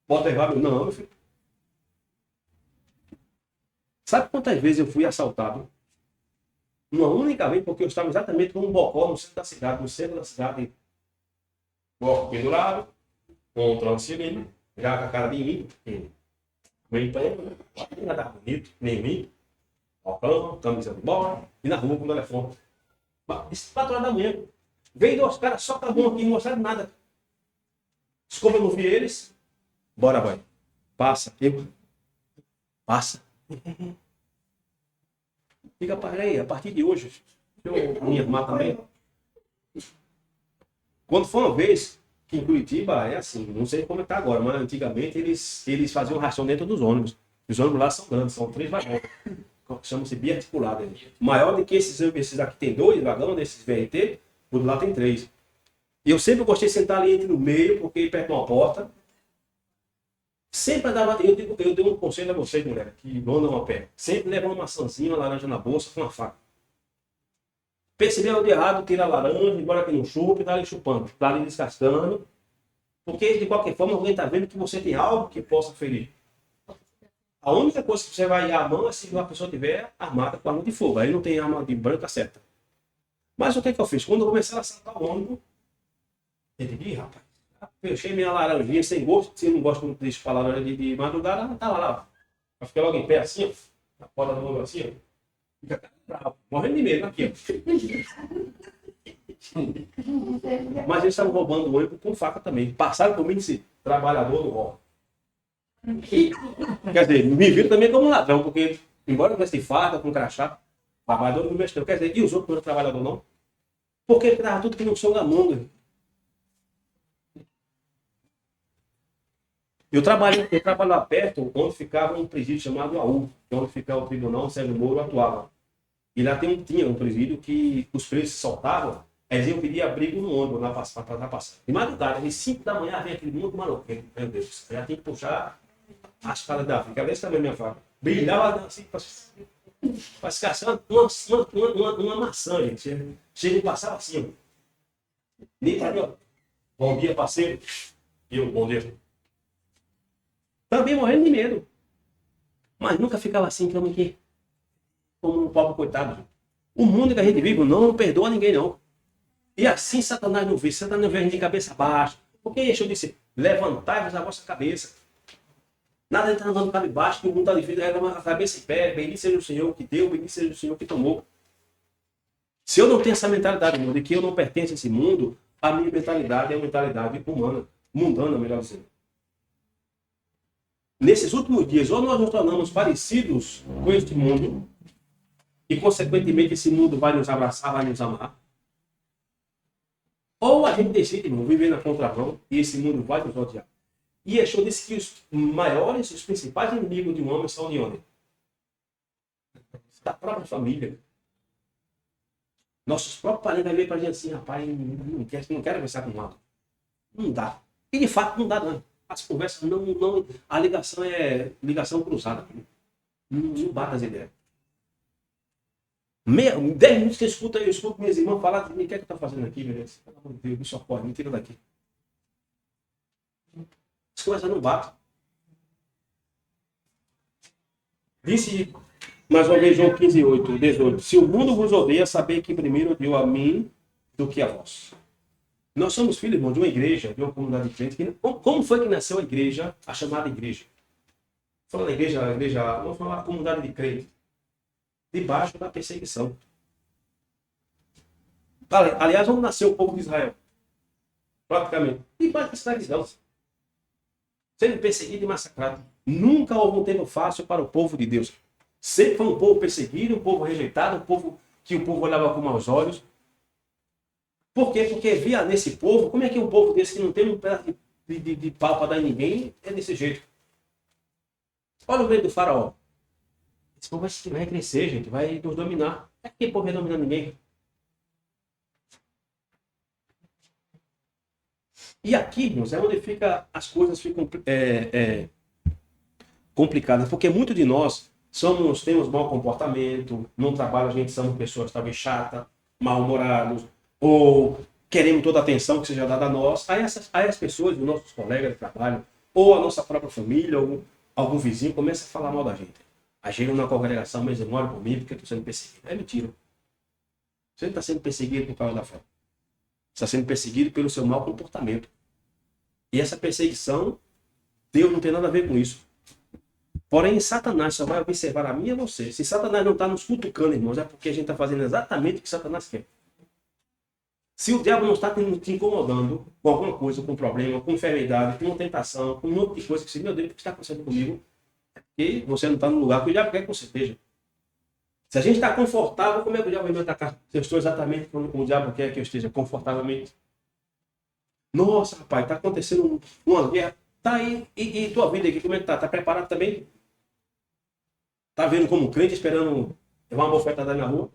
Pode levar meu... Não, meu filho. Sabe quantas vezes eu fui assaltado? Uma única vez, porque eu estava exatamente com um bocó no centro da cidade. Bloco pendurado, com um tronco de cilindro, já com a cara de mim, meio pleno, nada bonito, nem mim, balcão, camisa de bola, e na rua com o telefone. Isso 4 horas da manhã. Veio 2 caras só com a mão aqui, não mostraram nada. Como eu não vi eles, bora, vai. Passa, passa. Fica para aí, a partir de hoje, eu me arrumar também. Quando foi uma vez, que em Curitiba é assim, não sei como está agora, mas antigamente eles faziam ração dentro dos ônibus. Os ônibus lá são grandes, são 3 vagões. Chama-se biarticulado. Maior do que esses aqui tem 2 vagões, desses VRT, o do lá tem 3. E eu sempre gostei de sentar ali entre no meio, porque perto de uma porta. Sempre dava. Eu dei um conselho a vocês, mulher, que andam a pé. Sempre leva uma maçãzinha, uma laranja na bolsa com uma faca. Percebeu de errado, tira a laranja, embora que não chupe, tá ali chupando, tá ali descascando. Porque, de qualquer forma, alguém está vendo que você tem algo que possa ferir. A única coisa que você vai ir à mão é se uma pessoa tiver armada com arma de fogo. Aí não tem arma de branca certa. Mas o que eu fiz? Quando eu comecei a assaltar o ônibus, eu digo, ih, rapaz, fechei minha laranjinha sem gosto, se não gosto muito de falar laranja de madrugada, tava lá. Eu fiquei logo em pé assim, ó, na porta do ônibus assim, ó. Fica bravo, morrendo de medo aqui, ó. Mas eles estavam roubando o ônibus com faca também. Passaram por mim e disse, trabalhador do roubo. Quer dizer, me viram também como ladrão, porque, embora eu tivesse faca, com crachá, trabalhador não mexeu. Quer dizer, e os outros não eram trabalhador não? Porque ele estava tudo que não sou da manga. Eu trabalho lá perto, onde ficava um presídio chamado AU, que é onde ficava o tribunal Sérgio Moro atuava. E lá tinha um presídio que os presos se soltavam, eles iam pedir abrigo no ônibus lá para passar. De madrugada, às 5 da manhã, vem aquele mundo maloqueiro. Meu Deus, já tem que puxar a espada da África. Desse tamanho minha faca. Brilhava assim, para se caçar uma maçã, gente. Chega e passava assim, ó. Nem para mim, ó. Bom dia, parceiro. E eu, bom dia. Também morrendo de medo. Mas nunca ficava assim, como um pobre coitado. O mundo que a gente vive não perdoa ninguém, não. E assim Satanás não vê. Satanás não vê a gente de cabeça baixa. Porque eu disse, levantai-vos a vossa cabeça. Nada de estar andando para baixo, que o mundo está difícil, a cabeça em pé. Bendito seja o Senhor que deu, bendito seja o Senhor que tomou. Se eu não tenho essa mentalidade, irmão, de que eu não pertenço a esse mundo, a minha mentalidade é uma mentalidade humana, mundana, melhor dizendo. Nesses últimos dias, ou nós nos tornamos parecidos com este mundo, e consequentemente esse mundo vai nos abraçar, vai nos amar, ou a gente decide, irmão, viver na contramão, e esse mundo vai nos odiar. E Yeshua disse que os maiores, os principais inimigos de um homem são de onde? Da própria família. Nossos próprios parentes vão ver para a gente assim, rapaz, não quero conversar com o lado. Não dá. E de fato não dá, não. As conversas não. A ligação é ligação cruzada. Não bate as ideias. 10 minutos que eu escuto minhas irmãs falar de mim, o que é que eu estou fazendo aqui, meu Deus? Pelo amor de Deus, me socorre, me tira daqui. As conversas não batem. Disse mais uma vez João 15, 8, 18. Se o mundo vos odeia, sabei que primeiro odiou a mim do que a vós. Nós somos filhos, irmão, de uma igreja, de uma comunidade de crentes. Como foi que nasceu a igreja, a chamada igreja? Falando da igreja, vamos falar a comunidade de crentes. Debaixo da perseguição. Aliás, onde nasceu o povo de Israel? Praticamente. Debaixo da escravidão. Sendo perseguido e massacrado. Nunca houve um tempo fácil para o povo de Deus. Sempre foi um povo perseguido, um povo rejeitado, um povo que o povo olhava com maus olhos. Por quê? Porque via nesse povo, como é que um povo desse que não tem um pedaço de pau para dar em ninguém, é desse jeito. Olha o medo do faraó. Esse povo vai crescer, gente, vai nos dominar. Não é que o povo vai dominar ninguém. E aqui, irmãos, é onde as coisas ficam complicadas, porque muitos de nós temos mau comportamento, no trabalho a gente somos pessoas talvez chatas, mal-humorados, ou queremos toda a atenção que seja dada a nós. Aí as pessoas, os nossos colegas de trabalho, ou a nossa própria família, ou algum vizinho, começa a falar mal da gente. A gente na congregação, mas mora comigo porque eu estou sendo perseguido. É mentira. Você não está sendo perseguido por causa da fé. Você está sendo perseguido pelo seu mau comportamento. E essa perseguição, Deus não tem nada a ver com isso. Porém, Satanás só vai observar a mim e a você. Se Satanás não está nos cutucando, irmãos, é porque a gente está fazendo exatamente o que Satanás quer. Se o diabo não está te incomodando com alguma coisa, com um problema, com enfermidade, com uma tentação, com um monte de coisa que você, meu Deus, o que está acontecendo comigo? É porque você não está no lugar que o diabo quer que você esteja. Se a gente está confortável, como é que o diabo vai me atacar? Se eu estou exatamente como o diabo quer que eu esteja confortavelmente. Nossa, rapaz, está acontecendo uma guerra. Tá aí, e tua vida aqui, como é que tá? Tá preparado também? Tá vendo como crente esperando levar uma bofetada na rua?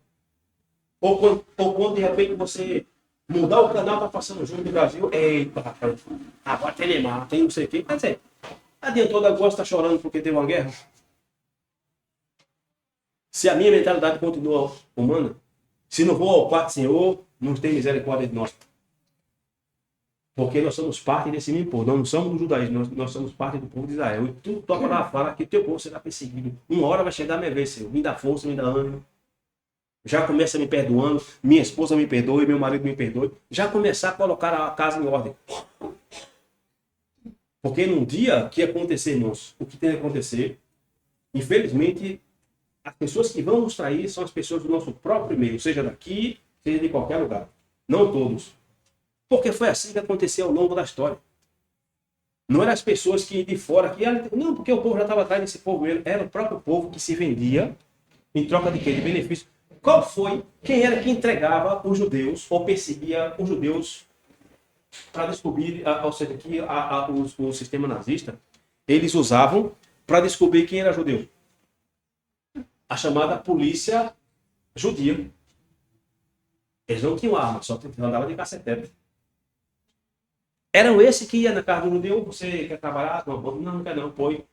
Ou quando de repente você mudar o canal, tá passando junto do Brasil, eita, rapaz, agora tem Neymar, tem não sei o quê. Quer dizer, adiantou da gosta, tá chorando porque teve uma guerra? Se a minha mentalidade continua humana, se não vou ao quarto Senhor, não tem misericórdia de nós. Porque nós somos parte desse mesmo povo. Nós não somos do judaísmo, nós somos parte do povo de Israel. E tu toca lá, fala que teu povo será perseguido. Uma hora vai chegar a minha vez, Senhor. Me dá força, me dá ânimo. Já começa me perdoando, minha esposa me perdoe, meu marido me perdoe. Já começar a colocar a casa em ordem. Porque num dia que acontecer, irmãos, o que tem que acontecer, infelizmente, as pessoas que vão nos trair são as pessoas do nosso próprio meio, seja daqui, seja de qualquer lugar. Não todos. Porque foi assim que aconteceu ao longo da história. Não eram as pessoas que de fora, não, porque o povo já estava atrás desse povo mesmo. Era o próprio povo que se vendia em troca de quê? De benefício. Qual foi? Quem era que entregava os judeus ou perseguia os judeus para descobrir, ou seja, que o sistema nazista, eles usavam para descobrir quem era judeu? A chamada polícia judia. Eles não tinham arma, só andavam de cacetete. Eram esses que ia na casa do judeu, você quer trabalhar? Não quer não, põe.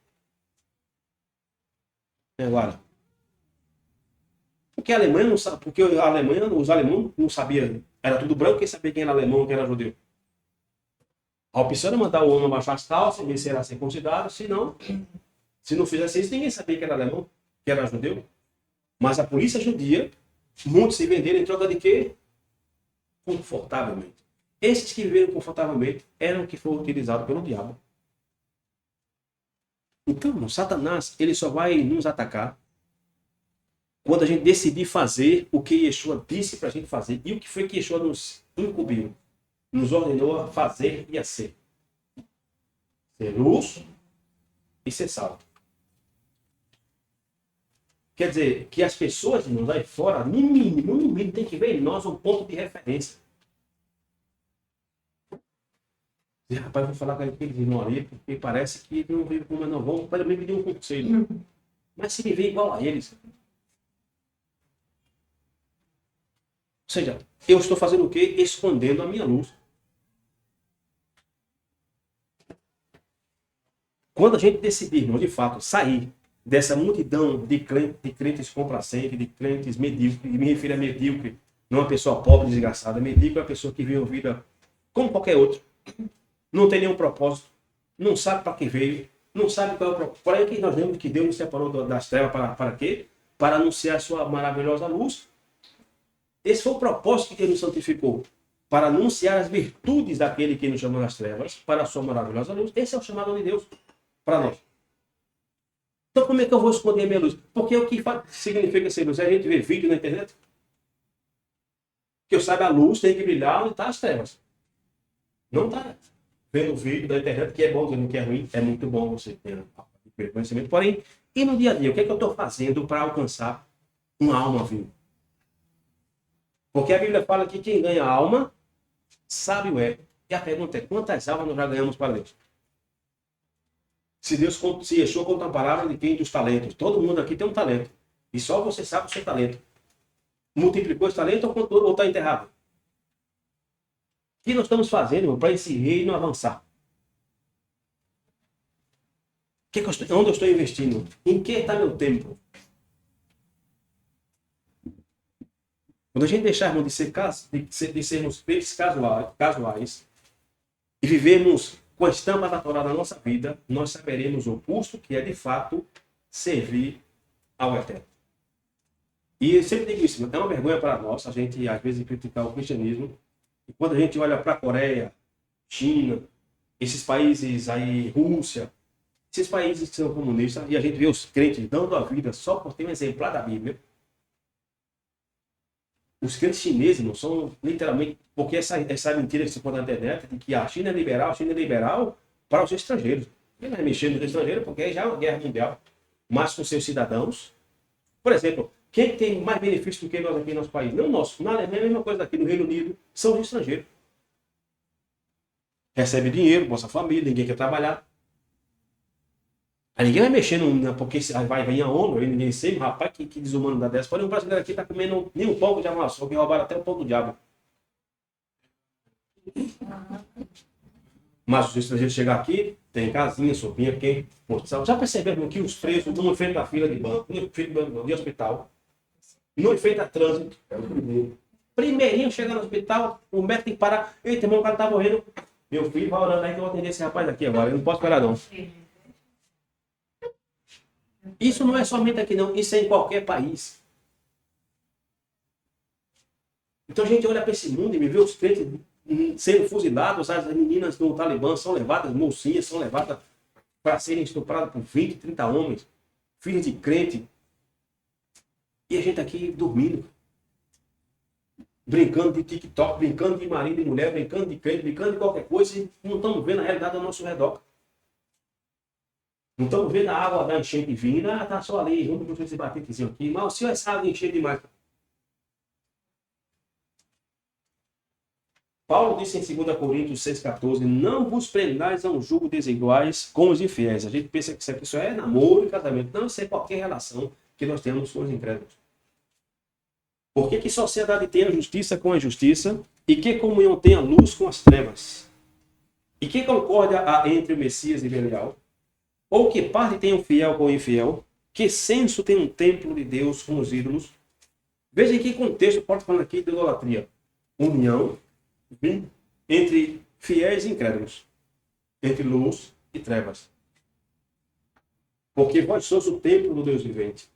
Agora, porque a Alemanha não sabe, porque a Alemanha, os alemães não sabiam, era tudo branco, quem sabia quem era alemão, quem era judeu. A opção era mandar o homem abaixar as calças, ver se era circuncidado, se não fizesse isso, ninguém sabia que era alemão, que era judeu. Mas a polícia judia, muitos se venderam em troca de quê? Confortavelmente. Esses que viveram confortavelmente eram que foram utilizados pelo diabo. Então, Satanás, ele só vai nos atacar quando a gente decidir fazer o que Yeshua disse para a gente fazer. E o que foi que Yeshua nos incumbiu? Nos ordenou a fazer e a ser. Ser luz e ser sal. Quer dizer, que as pessoas, irmãos, aí fora, no mínimo, tem que ver em nós um ponto de referência. E, rapaz, vou falar com aqueles irmãos ali, porque parece que não vive como eu não vou, pelo menos me dê um conselho. Mas se me vê igual a eles. Ou seja, eu estou fazendo o quê? Escondendo a minha luz. Quando a gente decidir, irmão, de fato, sair dessa multidão de crentes complacentes, de crentes medíocres, e me refiro a medíocre, não a pessoa pobre, desgraçada, medíocre é a pessoa que vive uma vida como qualquer outro, não tem nenhum propósito, não sabe para que veio, não sabe qual é o propósito. Porém, que nós lemos que Deus nos separou das trevas para quê? Para anunciar a sua maravilhosa luz. Esse foi o propósito que Deus nos santificou, para anunciar as virtudes daquele que nos chamou das trevas, para a sua maravilhosa luz. Esse é o chamado de Deus para nós. Então, como é que eu vou esconder a minha luz? Porque o que significa ser luz? É a gente ver vídeo na internet? Que eu saiba, a luz tem que brilhar onde está as trevas. Não está vendo vídeo da internet, que é bom, dizendo que é ruim. É muito bom você ter conhecimento. Porém, e no dia a dia, o que é que eu estou fazendo para alcançar uma alma viva? Porque a Bíblia fala que quem ganha alma, sábio é. E a pergunta é, quantas almas nós já ganhamos para Deus? Se Yeshua conta a palavra de quem? Dos talentos. Todo mundo aqui tem um talento. E só você sabe o seu talento. Multiplicou esse talento ou está enterrado? O que nós estamos fazendo para esse reino avançar? Onde eu estou investindo? Em que está meu tempo? Quando a gente deixarmos de sermos peixes casuais e vivemos com a estampa da Torá na nossa vida, nós saberemos o custo que é, de fato, servir ao Eterno. E eu sempre digo isso, é uma vergonha para nós, a gente, às vezes, criticar o cristianismo. E quando a gente olha para a Coreia, China, esses países aí, Rússia, esses países que são comunistas, e a gente vê os crentes dando a vida só por ter um exemplar da Bíblia. Os crentes chineses não são literalmente, porque essa mentira que se põe na internet de que a China é liberal para os estrangeiros. Ele não é mexendo nos estrangeiros porque já é uma guerra mundial. Mas com seus cidadãos, por exemplo, quem tem mais benefício do que nós aqui no nosso país? Não nosso. Na Alemanha é a mesma coisa daqui, no Reino Unido, são os estrangeiros. Recebe dinheiro, Bolsa Família, ninguém quer trabalhar. Aí ninguém vai mexendo, porque vai vir a ONU, aí ninguém sei, rapaz, que desumano da dessa. Porém, o brasileiro aqui está comendo nem um pouco de amassou, que roubaram até um pouco do diabo. Mas os estrangeiros chegam aqui, tem casinha, sopinha, quente, porção. Já perceberam que os presos não enfrentam a fila de banco, não enfrentam de hospital, não enfrentam trânsito. É o primeiro. Primeirinho chega no hospital, o médico tem que parar. Eita, irmão, o cara tá morrendo. Meu filho vai orando aí que eu vou atender esse rapaz aqui agora. Eu não posso esperar, não. Isso não é somente aqui, não. Isso é em qualquer país. Então a gente olha para esse mundo e vê os crentes sendo fuzilados, as meninas do Talibã são levadas, mocinhas são levadas para serem estupradas por 20, 30 homens, filhos de crente. E a gente aqui dormindo, brincando de TikTok, brincando de marido e mulher, brincando de crente, brincando de qualquer coisa, e não estamos vendo a realidade ao nosso redor. Não estamos vendo a água da enchente vindo, está só ali, vamos ver esse batetezinho aqui, mas se essa água encher demais. Paulo disse em 2 Coríntios 6,14, não vos prendais a um jugo desiguais com os infiéis. A gente pensa que isso aqui só é namoro e casamento. Não, isso é qualquer relação que nós temos com os incrédulos. Por que sociedade tem a justiça com a injustiça? E que comunhão tem a luz com as trevas? E que concórdia há entre o Messias e Belial? Ou que parte tem o fiel com o infiel? Que senso tem um templo de Deus com os ídolos? Veja em que contexto Paulo está falando aqui de idolatria. União entre fiéis e incrédulos. Entre luz e trevas. Porque vós sois o templo do Deus vivente.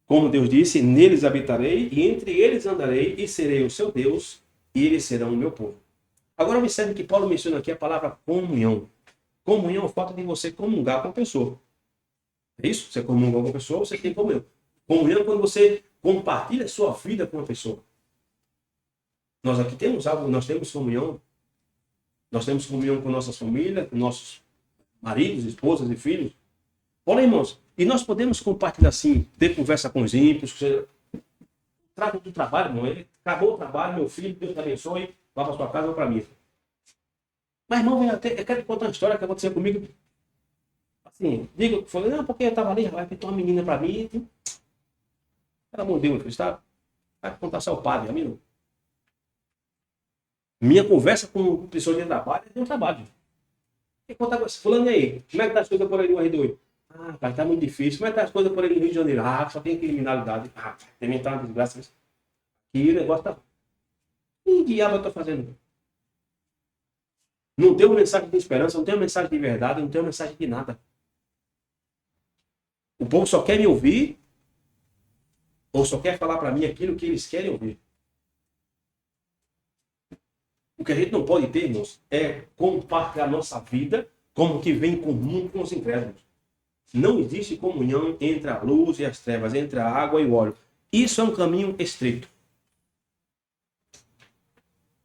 Como Deus disse, neles habitarei, e entre eles andarei, e serei o seu Deus, e eles serão o meu povo. Agora observe que Paulo menciona aqui a palavra comunhão. Comunhão é o fato de você comungar com a pessoa. É isso? Você comunga com a pessoa, você tem comunhão. Comunhão é quando você compartilha a sua vida com a pessoa. Nós aqui temos algo, nós temos comunhão. Nós temos comunhão com nossas famílias, com nossos maridos, esposas e filhos. Olha, irmãos, e nós podemos compartilhar assim, ter conversa com os ímpios, trata do trabalho, irmão. Ele acabou o trabalho, meu filho, Deus te abençoe, vá para sua casa ou para mim. Mas, irmão, eu quero te contar uma história que aconteceu comigo. Assim, digo, falei, não, porque eu estava ali, vai pintar uma menina para mim. Ela mordeu, meu filho, está? Vai contar só o padre, a mim não. Minha conversa com pessoas de trabalho é de um trabalho. E contar com esse fulano aí, como é que tá as coisas por aí no R2? Ah, pai, tá muito difícil. Como é que tá as coisas por aí no Rio de Janeiro? Ah, só tem criminalidade. Ah, tem tá uma desgraça. E o negócio tá... Que diabo eu tô fazendo? Não tem uma mensagem de esperança, não tem uma mensagem de verdade, não tem uma mensagem de nada. O povo só quer me ouvir ou só quer falar para mim aquilo que eles querem ouvir. O que a gente não pode ter, irmãos, é compartilhar a nossa vida como que vem comum com os incrédulos. Não existe comunhão entre a luz e as trevas, entre a água e o óleo. Isso é um caminho estreito.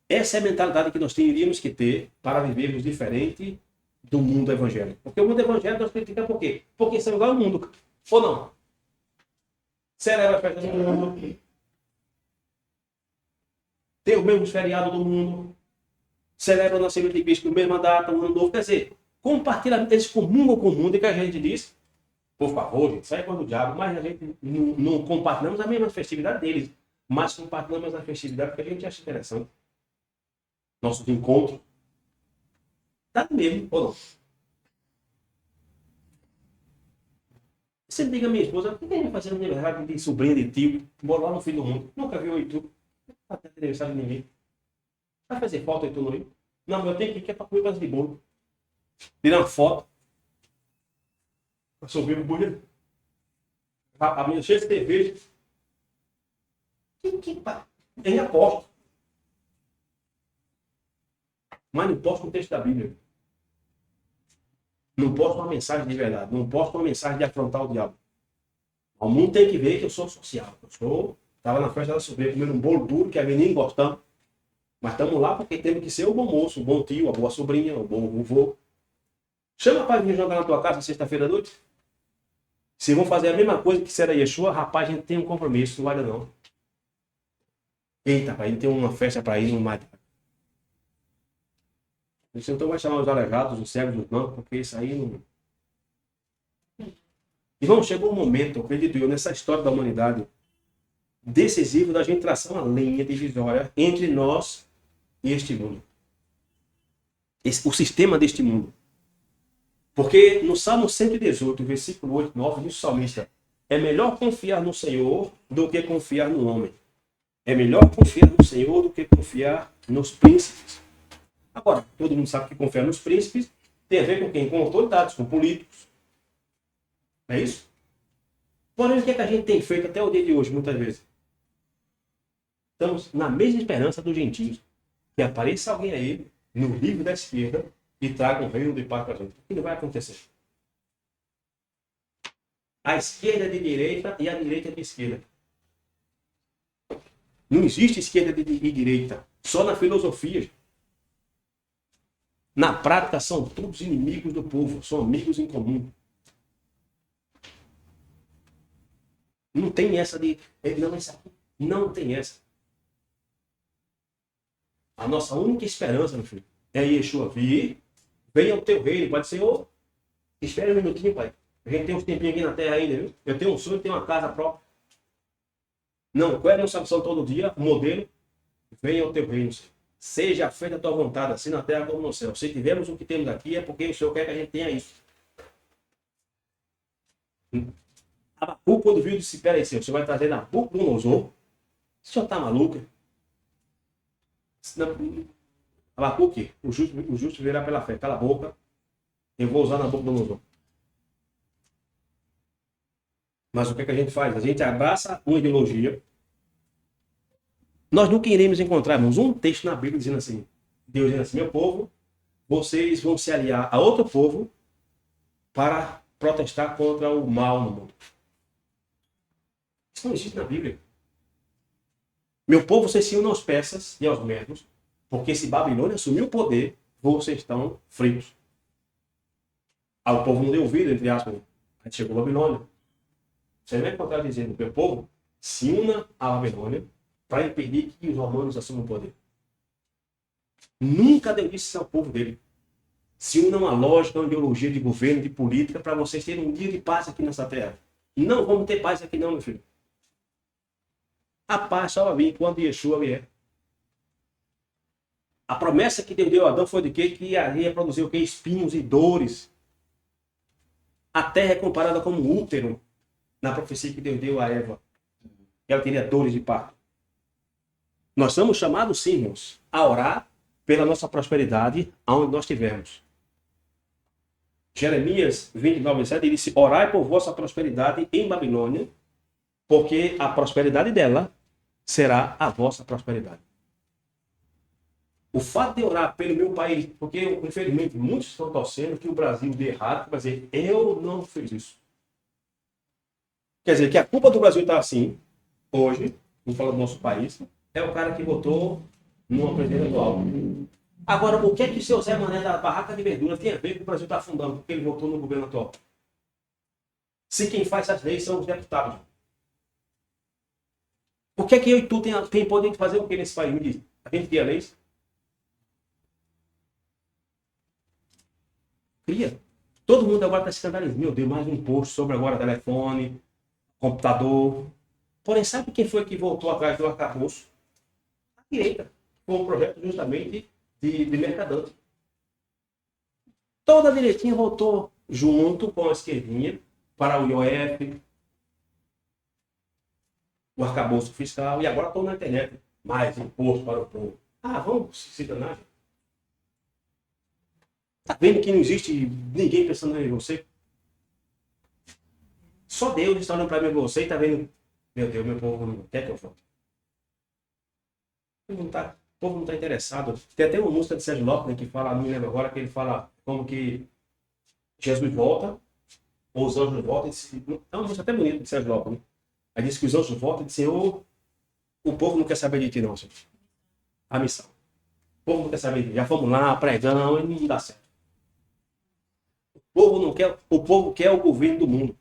Essa é a mentalidade que nós teríamos que ter para vivermos diferente do mundo evangélico. Porque o mundo evangélico nós criticamos por quê? Porque isso é igual ao mundo. Ou não? Celebra a festa do mundo. Tem os mesmos feriados do mundo. Celebra o nascimento de Cristo na mesma data, o ano novo. Quer dizer, compartilhamento, eles comungam com o mundo e que a gente diz, por favor, gente, sai quando o diabo, mas a gente não compartilhamos a mesma festividade deles, mas compartilhamos a festividade que a gente acha interessante. Nossos encontros. Tá mesmo, ou não? Você diga a minha esposa, o que a gente vai fazer no aniversário de sobrinha de tio, mora lá no fim do mundo, nunca viu o YouTube, não tem aniversário de ninguém. Vai fazer foto aí, tu não ir? Não, eu tenho que ir, que é para comer mais de bolo. Tirar uma foto. Sobrinho bonito. A minha cheia de cerveja. Eu aposto. Mas não posto um texto da Bíblia. Não posto uma mensagem de verdade. Não posto uma mensagem de afrontar o diabo. O mundo tem que ver que eu sou social. Estava na festa da sobrinha comendo um bolo duro que a menina gostando. Mas estamos lá porque temos que ser o bom moço, o bom tio, a boa sobrinha, o bom vovô. Chama para vir jogar na tua casa sexta-feira à noite. Se vão fazer a mesma coisa que será Yeshua, rapaz, a gente tem um compromisso, não vai dar não. Eita, pai, a gente tem uma festa para ir, não vai dar. Você então vai chamar os aleijados, os cegos, os mancos, porque isso aí não... Irmão, chegou um momento, acredito eu, nessa história da humanidade, decisivo da gente traçar uma linha divisória entre nós e este mundo. O sistema deste mundo. Porque no Salmo 118, versículo 8, 9, diz o salmista, é melhor confiar no Senhor do que confiar no homem. É melhor confiar no Senhor do que confiar nos príncipes. Agora, todo mundo sabe que confiar nos príncipes tem a ver com quem? Com autoridades, com políticos. Não é isso? Porém, o que é que a gente tem feito até o dia de hoje, muitas vezes? estamos na mesma esperança dos gentios. Que apareça alguém aí, no livro da esquerda, e traga um reino de paz para a gente. O que não vai acontecer? A esquerda é de direita e a direita é de esquerda. Não existe esquerda e direita. Só na filosofia. Na prática, são todos inimigos do povo. São amigos em comum. Não tem essa de... Não, essa aqui. Não tem essa. A nossa única esperança, meu filho, é Yeshua vir. Venha o teu reino. Pode ser, ô, espera um minutinho, pai. A gente tem uns tempinhos aqui na terra ainda, viu? Eu tenho um sonho de ter uma casa própria. Não, qual é a nossa missão todo dia? O modelo, venha o teu reino. Seja feita a tua vontade, assim na terra como no céu. Se tivermos o que temos aqui, é porque o Senhor quer que a gente tenha isso. Abacuque, quando viu, disse, peraí, Senhor, você vai trazer Nabucodonosor? O senhor está maluco? Abacuque, o justo virá pela fé. Cala a boca, eu vou usar Nabucodonosor. Mas o que é que a gente faz? A gente abraça uma ideologia. Nós nunca iremos encontrar, irmãos, um texto na Bíblia dizendo assim, Deus dizendo assim, meu povo, vocês vão se aliar a outro povo para protestar contra o mal no mundo. Isso não existe na Bíblia. Meu povo, vocês se unam aos persas e aos medos, porque se Babilônia assumiu o poder, vocês estão fritos. Aí o povo não deu ouvido, entre aspas. Aí chegou a Babilônia. Você não vai encontrar dizendo, meu povo, se una à Babilônia para impedir que os romanos assumam o poder. Nunca deu isso ao povo dele. Se una uma lógica, uma ideologia de governo, de política, para vocês terem um dia de paz aqui nessa terra. Não vamos ter paz aqui não, meu filho. A paz só vai vir quando Yeshua vier. A promessa que Deus deu a Adão foi de quê? Que ia produzir o quê? Espinhos e dores. A terra é comparada como um útero na profecia que Deus deu a Eva. Ela teria dores de parto. Nós somos chamados, sim, irmãos, a orar pela nossa prosperidade aonde nós estivermos. Jeremias 29:7 disse, orai por vossa prosperidade em Babilônia, porque a prosperidade dela será a vossa prosperidade. O fato de orar pelo meu país, porque infelizmente muitos estão torcendo que o Brasil dê errado, para dizer, eu não fiz isso. Quer dizer, que a culpa do Brasil está assim, hoje, vamos falar do nosso país, é o cara que votou numa presidente atual. Agora, o que é que o seu Zé Mané da barraca de verdura tem a ver com o Brasil estar afundando, porque ele votou no governo atual? Se quem faz essas leis são os deputados. O que é que eu e tu tem poder de fazer o que nesse país? Me diz. A gente cria leis? Cria. Todo mundo agora está se escandalizando. Meu Deus, mais um imposto sobre agora telefone, computador. Porém, sabe quem foi que voltou atrás do arcabouço? A direita. Foi um projeto justamente de Mercadante. Toda a direitinha voltou junto com a esquerdinha para o IOF, o arcabouço fiscal, e agora estão na internet. Mais imposto para o povo. Ah, vamos se danar. Tá vendo que não existe ninguém pensando em você? Só Deus está olhando para mim e você e tá vendo, meu Deus, meu povo não quer que eu volte. O povo não está interessado. Tem até uma música de Sérgio Lopes, né, que fala, não me lembro agora, que ele fala como que Jesus volta, ou os anjos voltam. É uma música até bonita de Sérgio Lopes, né? Aí diz que os anjos voltam e dizem, Senhor, o povo não quer saber de ti não, Senhor. A missão. O povo não quer saber de ti. Já fomos lá, pregão, e não dá certo. O povo não quer, o povo quer o governo do mundo.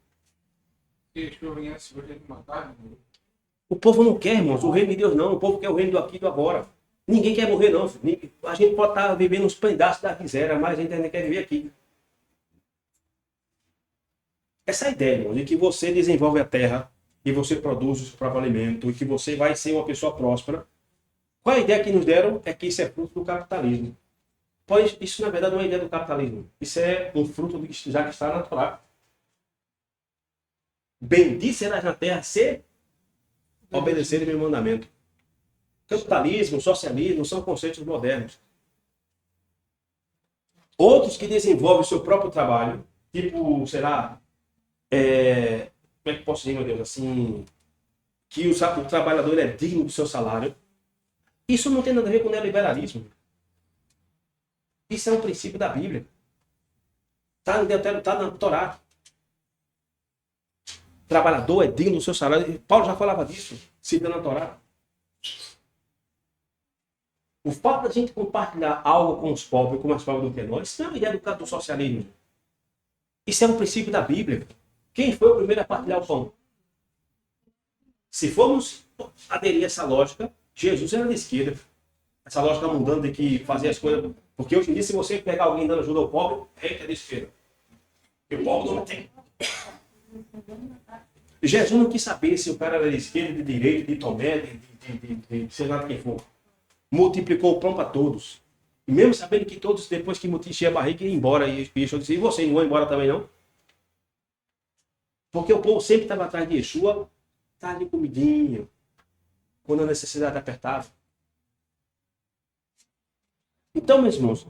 O povo não quer, irmãos, o reino de Deus não. O povo quer o reino do aqui e do agora. Ninguém quer morrer, não. A gente pode estar vivendo uns pedaços da miséria, mas a gente ainda quer viver aqui. Essa ideia, irmão, de que você desenvolve a terra e você produz o seu próprio alimento e que você vai ser uma pessoa próspera. Qual a ideia que nos deram é que isso é fruto do capitalismo. Pois isso, na verdade, não é ideia do capitalismo. Isso é um fruto do que já está na Torá. Bendito serás na terra se obedecer meu mandamento. Capitalismo, socialismo são conceitos modernos. Outros que desenvolvem o seu próprio trabalho, tipo, será, como é que posso dizer, meu Deus, assim, que o trabalhador é digno do seu salário. Isso não tem nada a ver com neoliberalismo. Isso é um princípio da Bíblia. Está na Torá. Trabalhador é digno do seu salário. Paulo já falava disso, citando a Torá. O fato da gente compartilhar algo com os pobres, com mais pobres do que nós, isso não é uma ideia do socialismo. Isso é um princípio da Bíblia. Quem foi o primeiro a partilhar o pão? Se formos aderir a essa lógica, Jesus era da esquerda. Essa lógica mudando de que fazer as coisas... Porque hoje em dia, se você pegar alguém dando ajuda ao pobre, é da esquerda. Porque o pobre não tem. Jesus não quis saber se o cara era de esquerda, de direita, de Tomé, de sei lá de quem for. Multiplicou o pão para todos. E mesmo sabendo que todos, depois que enchia a barriga, iam embora. E Yeshua disse, e vocês não vão embora também não? Porque o povo sempre estava atrás de Yeshua, estava de comidinha, quando a necessidade apertava. Então, meus irmãos,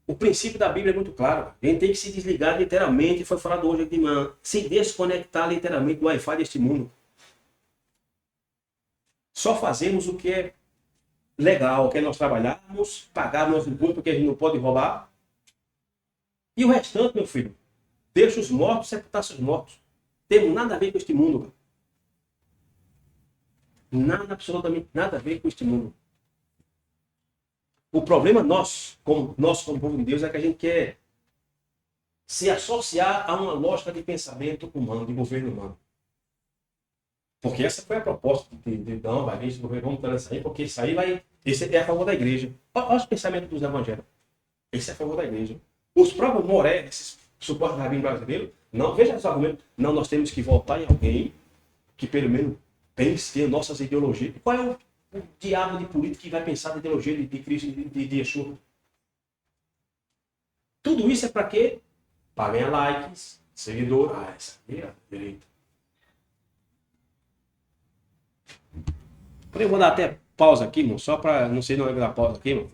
o princípio da Bíblia é muito claro. A gente tem que se desligar literalmente, foi falado hoje aqui de manhã, se desconectar literalmente do Wi-Fi deste mundo. Só fazemos o que é legal, que é nós trabalharmos, pagar nosso imposto, porque a gente não pode roubar. E o restante, meu filho, deixa os mortos sepultar seus mortos. Temos nada a ver com este mundo. Cara. Nada, absolutamente nada a ver com este mundo. O problema nosso como povo de Deus, é que a gente quer se associar a uma lógica de pensamento humano, de governo humano. Porque essa foi a proposta de não, vai vir esse governo, vamos dar isso aí, porque isso aí vai... Esse é a favor da igreja. Olha os pensamentos dos evangélicos. Esse é a favor da igreja. Os próprios Moré, esses supostos rabinos brasileiros, não, veja esse argumento. Não, nós temos que votar em alguém que pelo menos pense em nossas ideologias. Qual é o diabo de político que vai pensar na ideologia de Cristo, de Yeshua? Tudo isso é para quê? Para ganhar likes, seguidor. Ah, essa aqui é a direita. Eu vou dar até pausa aqui, irmão, só para... Não sei, não vai dar pausa aqui, irmão.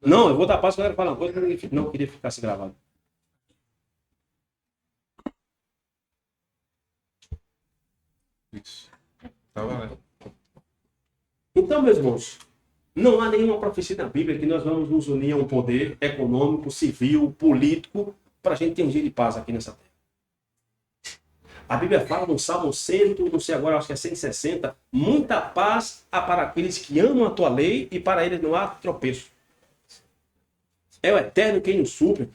Não, eu vou dar pausa quando eu falar uma coisa que eu não queria ficar se gravado. Isso. Tá valendo. Então, meus irmãos, não há nenhuma profecia na Bíblia que nós vamos nos unir a um poder econômico, civil, político, para a gente ter um dia de paz aqui nessa terra. A Bíblia fala no Salmo 100, não sei agora, acho que é 160, muita paz há para aqueles que amam a tua lei e para eles não há tropeço. É o Eterno quem nos supre.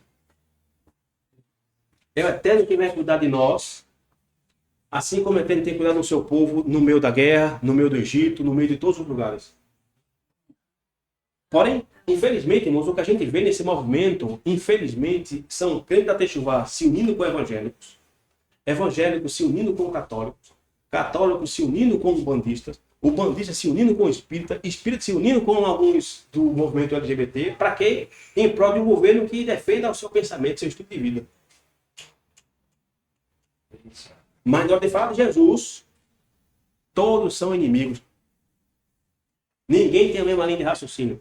É o Eterno quem vai cuidar de nós, assim como o Eterno tem cuidado do seu povo no meio da guerra, no meio do Egito, no meio de todos os lugares. Porém, infelizmente, irmãos, o que a gente vê nesse movimento, infelizmente, são crentes da Techuvá se unindo com evangélicos, evangélicos se unindo com católicos, católicos se unindo com bandistas, o bandista se unindo com o espírita se unindo com alguns do movimento LGBT, para quê? Em prol de um governo que defenda o seu pensamento, seu estilo de vida. Mas na hora de falar de Jesus, todos são inimigos. Ninguém tem a mesma linha de raciocínio.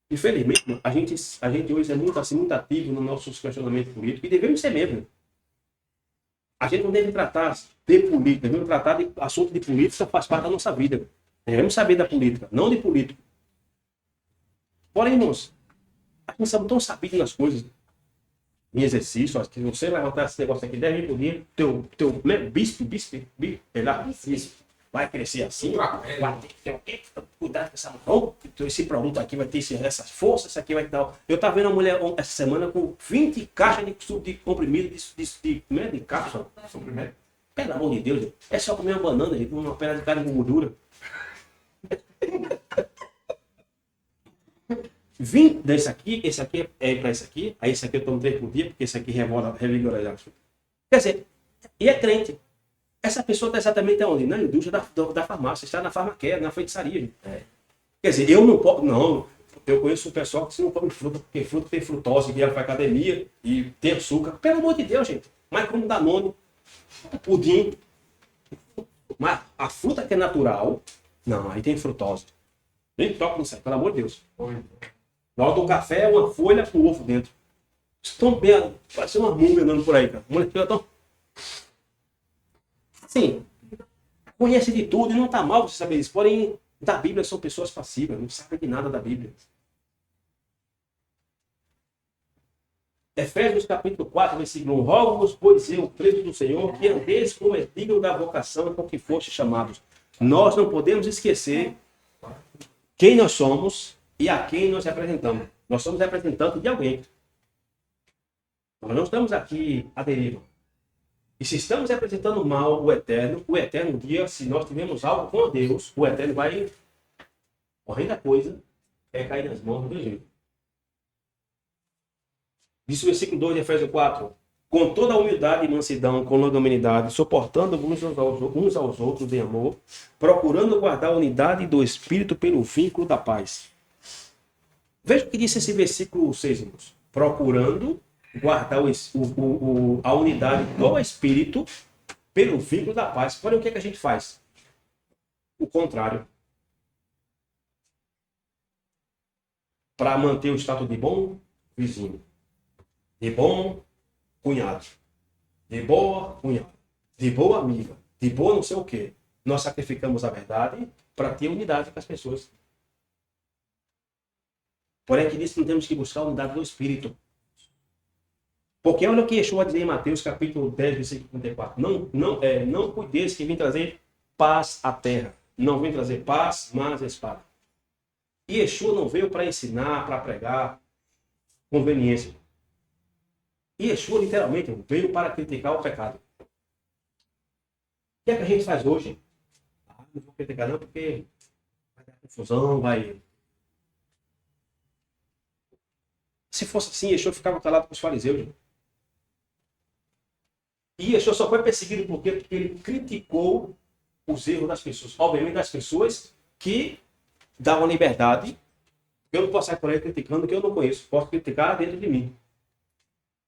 Infelizmente, a gente hoje é muito ativo nos nossos questionamentos políticos, e devemos ser mesmo. A gente não deve tratar de política, devemos tratar de assunto de política, faz parte da nossa vida. Devemos saber da política, não de político. Porém, irmãos, a gente sabe tão sabido nas coisas. Em exercício, ó, se você levantar esse negócio aqui 10 vezes por dia, teu bispo, vai crescer assim, vai ter que cuidar com essa mão, esse produto aqui vai ter essas forças, isso aqui vai dar. Eu estava vendo uma mulher essa semana com 20 caixas de comprimido, de cápsula. Pelo amor de Deus, gente. É só comer uma banana, gente, uma perna de carne com gordura. 20 desse aqui, esse aqui é para esse aqui, aí esse aqui eu tomo 3 por dia, porque esse aqui revigora. Quer dizer, e é crente. Essa pessoa está exatamente onde? Na indústria da farmácia, está na farmaqueira, na feitiçaria. Gente. Quer dizer, eu não posso, não. Eu conheço um pessoal que não come fruta, porque fruta tem frutose, que ela faz academia e tem açúcar. Pelo amor de Deus, gente. Mas como Danone, pudim. Mas a fruta que é natural, não, aí tem frutose. Nem toca nisso aí, pelo amor de Deus. Na hora do café, uma folha com ovo dentro. Estão bem, parece uma múmia andando por aí, cara. Sim. conhece de tudo e não está mal você saber isso. Porém, da Bíblia são pessoas passivas, não sabem de nada da Bíblia. Efésios capítulo 4, versículo 1. Rogo-vos, pois eu, preso do Senhor, que andeis como é digno da vocação com que foste chamados. Nós não podemos esquecer quem nós somos e a quem nós representamos. Nós somos representantes de alguém. Nós não estamos aqui à deriva. E se estamos representando mal o Eterno um dia, se nós tivermos algo com Deus, o Eterno vai morrer da coisa, é cair nas mãos do jeito. Diz o versículo 2 de Efésios 4. Com toda a humildade e mansidão, com longanimidade, suportando uns aos outros em amor, procurando guardar a unidade do Espírito pelo vínculo da paz. Veja o que disse esse versículo 6, irmãos. Procurando guardar a unidade do Espírito pelo vínculo da paz. Porém, o que é que a gente faz? O contrário. Para manter o status de bom vizinho, de bom cunhado, de boa cunhada, de boa amiga, de boa não sei o quê. Nós sacrificamos a verdade para ter unidade com as pessoas. Porém, aqui diz que não temos que buscar a unidade do Espírito. Porque olha o que Yeshua diz em Mateus capítulo 10, versículo 34. Não cuideis que vim trazer paz à terra. Não vim trazer paz, mas espada. E Yeshua não veio para ensinar, para pregar conveniência. E Yeshua literalmente veio para criticar o pecado. O que é que a gente faz hoje? Não vou criticar não, porque vai dar confusão, vai... Se fosse assim, Yeshua ficava calado com os fariseus. E Yeshua só foi perseguido por quê? Porque ele criticou os erros das pessoas. Obviamente das pessoas que davam liberdade. Eu não posso sair por aí criticando que eu não conheço. Posso criticar dentro de mim.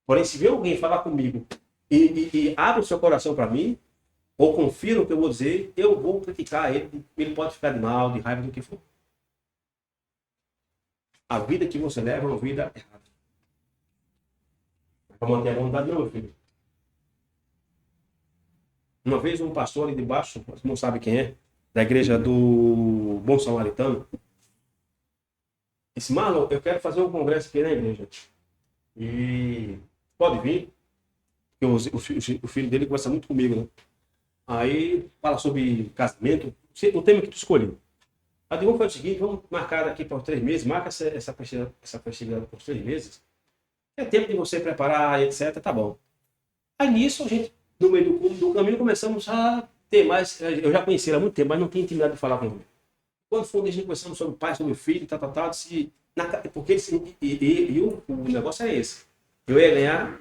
Porém, se vê alguém falar comigo e abre o seu coração para mim, ou confia no que eu vou dizer, eu vou criticar ele. Ele pode ficar de mal, de raiva, do que for. A vida que você leva é uma vida errada. Para manter a vontade, não, meu filho. Uma vez um pastor ali de baixo, você não sabe quem é, da igreja do Bom Samaritano, disse: Marlon, eu quero fazer um congresso aqui na igreja. E pode vir, porque o filho dele conversa muito comigo, né? Aí fala sobre casamento, o tema que tu escolheu. Aí vamos fazer o seguinte: vamos marcar daqui por 3 meses, marca essa festividade por 3 meses. É tempo de você preparar, etc. Tá bom. Aí nisso, a gente, no meio do caminho, começamos a ter mais. Eu já conheci ele há muito tempo, mas não tinha intimidade de falar com ele. Quando foi, a gente conversamos sobre o pai, sobre o filho, porque o negócio é esse. Eu ia ganhar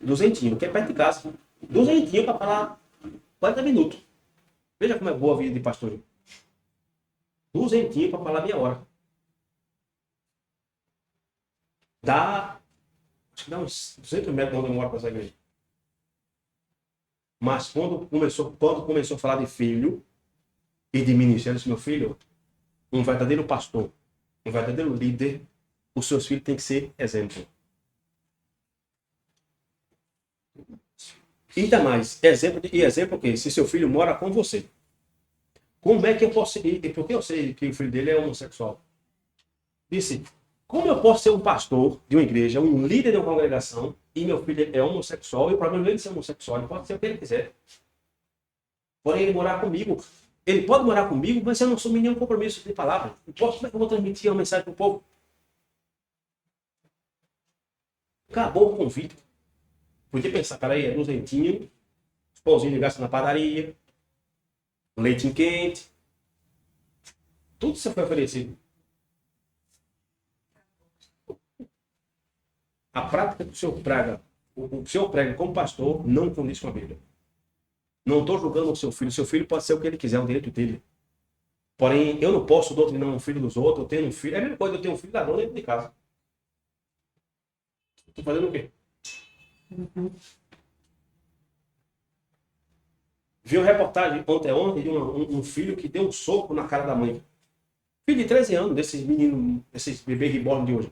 200, que é perto de casa. 200 para falar 40 minutos. Veja como é boa a vida de pastor. 200 para falar meia hora. Acho que dá uns 200 metros onde eu moro para essa igreja. Mas quando começou a falar de filho e de ministério, eu disse: meu filho, um verdadeiro pastor, um verdadeiro líder, os seus filhos têm que ser exemplo. E ainda mais, exemplo que se seu filho mora com você. Como é que eu posso ir? Porque eu sei que o filho dele é homossexual. Disse: como eu posso ser um pastor de uma igreja, um líder de uma congregação, e meu filho é homossexual, e o problema não é ele ser homossexual, ele pode ser o que ele quiser. Porém, ele morar comigo. Ele pode morar comigo, mas eu não assumo nenhum compromisso de palavra. Como é que eu vou transmitir uma mensagem para o povo? Acabou o convite. Podia pensar: peraí, é 200, os pãozinhos de graça na padaria, um leitinho quente. Tudo isso foi oferecido. A prática que o senhor prega como pastor não condiz com a Bíblia. Não estou julgando o seu filho. Seu filho pode ser o que ele quiser, é um direito dele. Porém, eu não posso doutrinar um filho dos outros. Eu tenho um filho. É a mesma coisa, eu tenho um filho ladrão dentro de casa. Estou fazendo o quê? Vi uma reportagem ontem de um filho que deu um soco na cara da mãe. Filho de 13 anos, desses meninos, desses bebês reborn de hoje.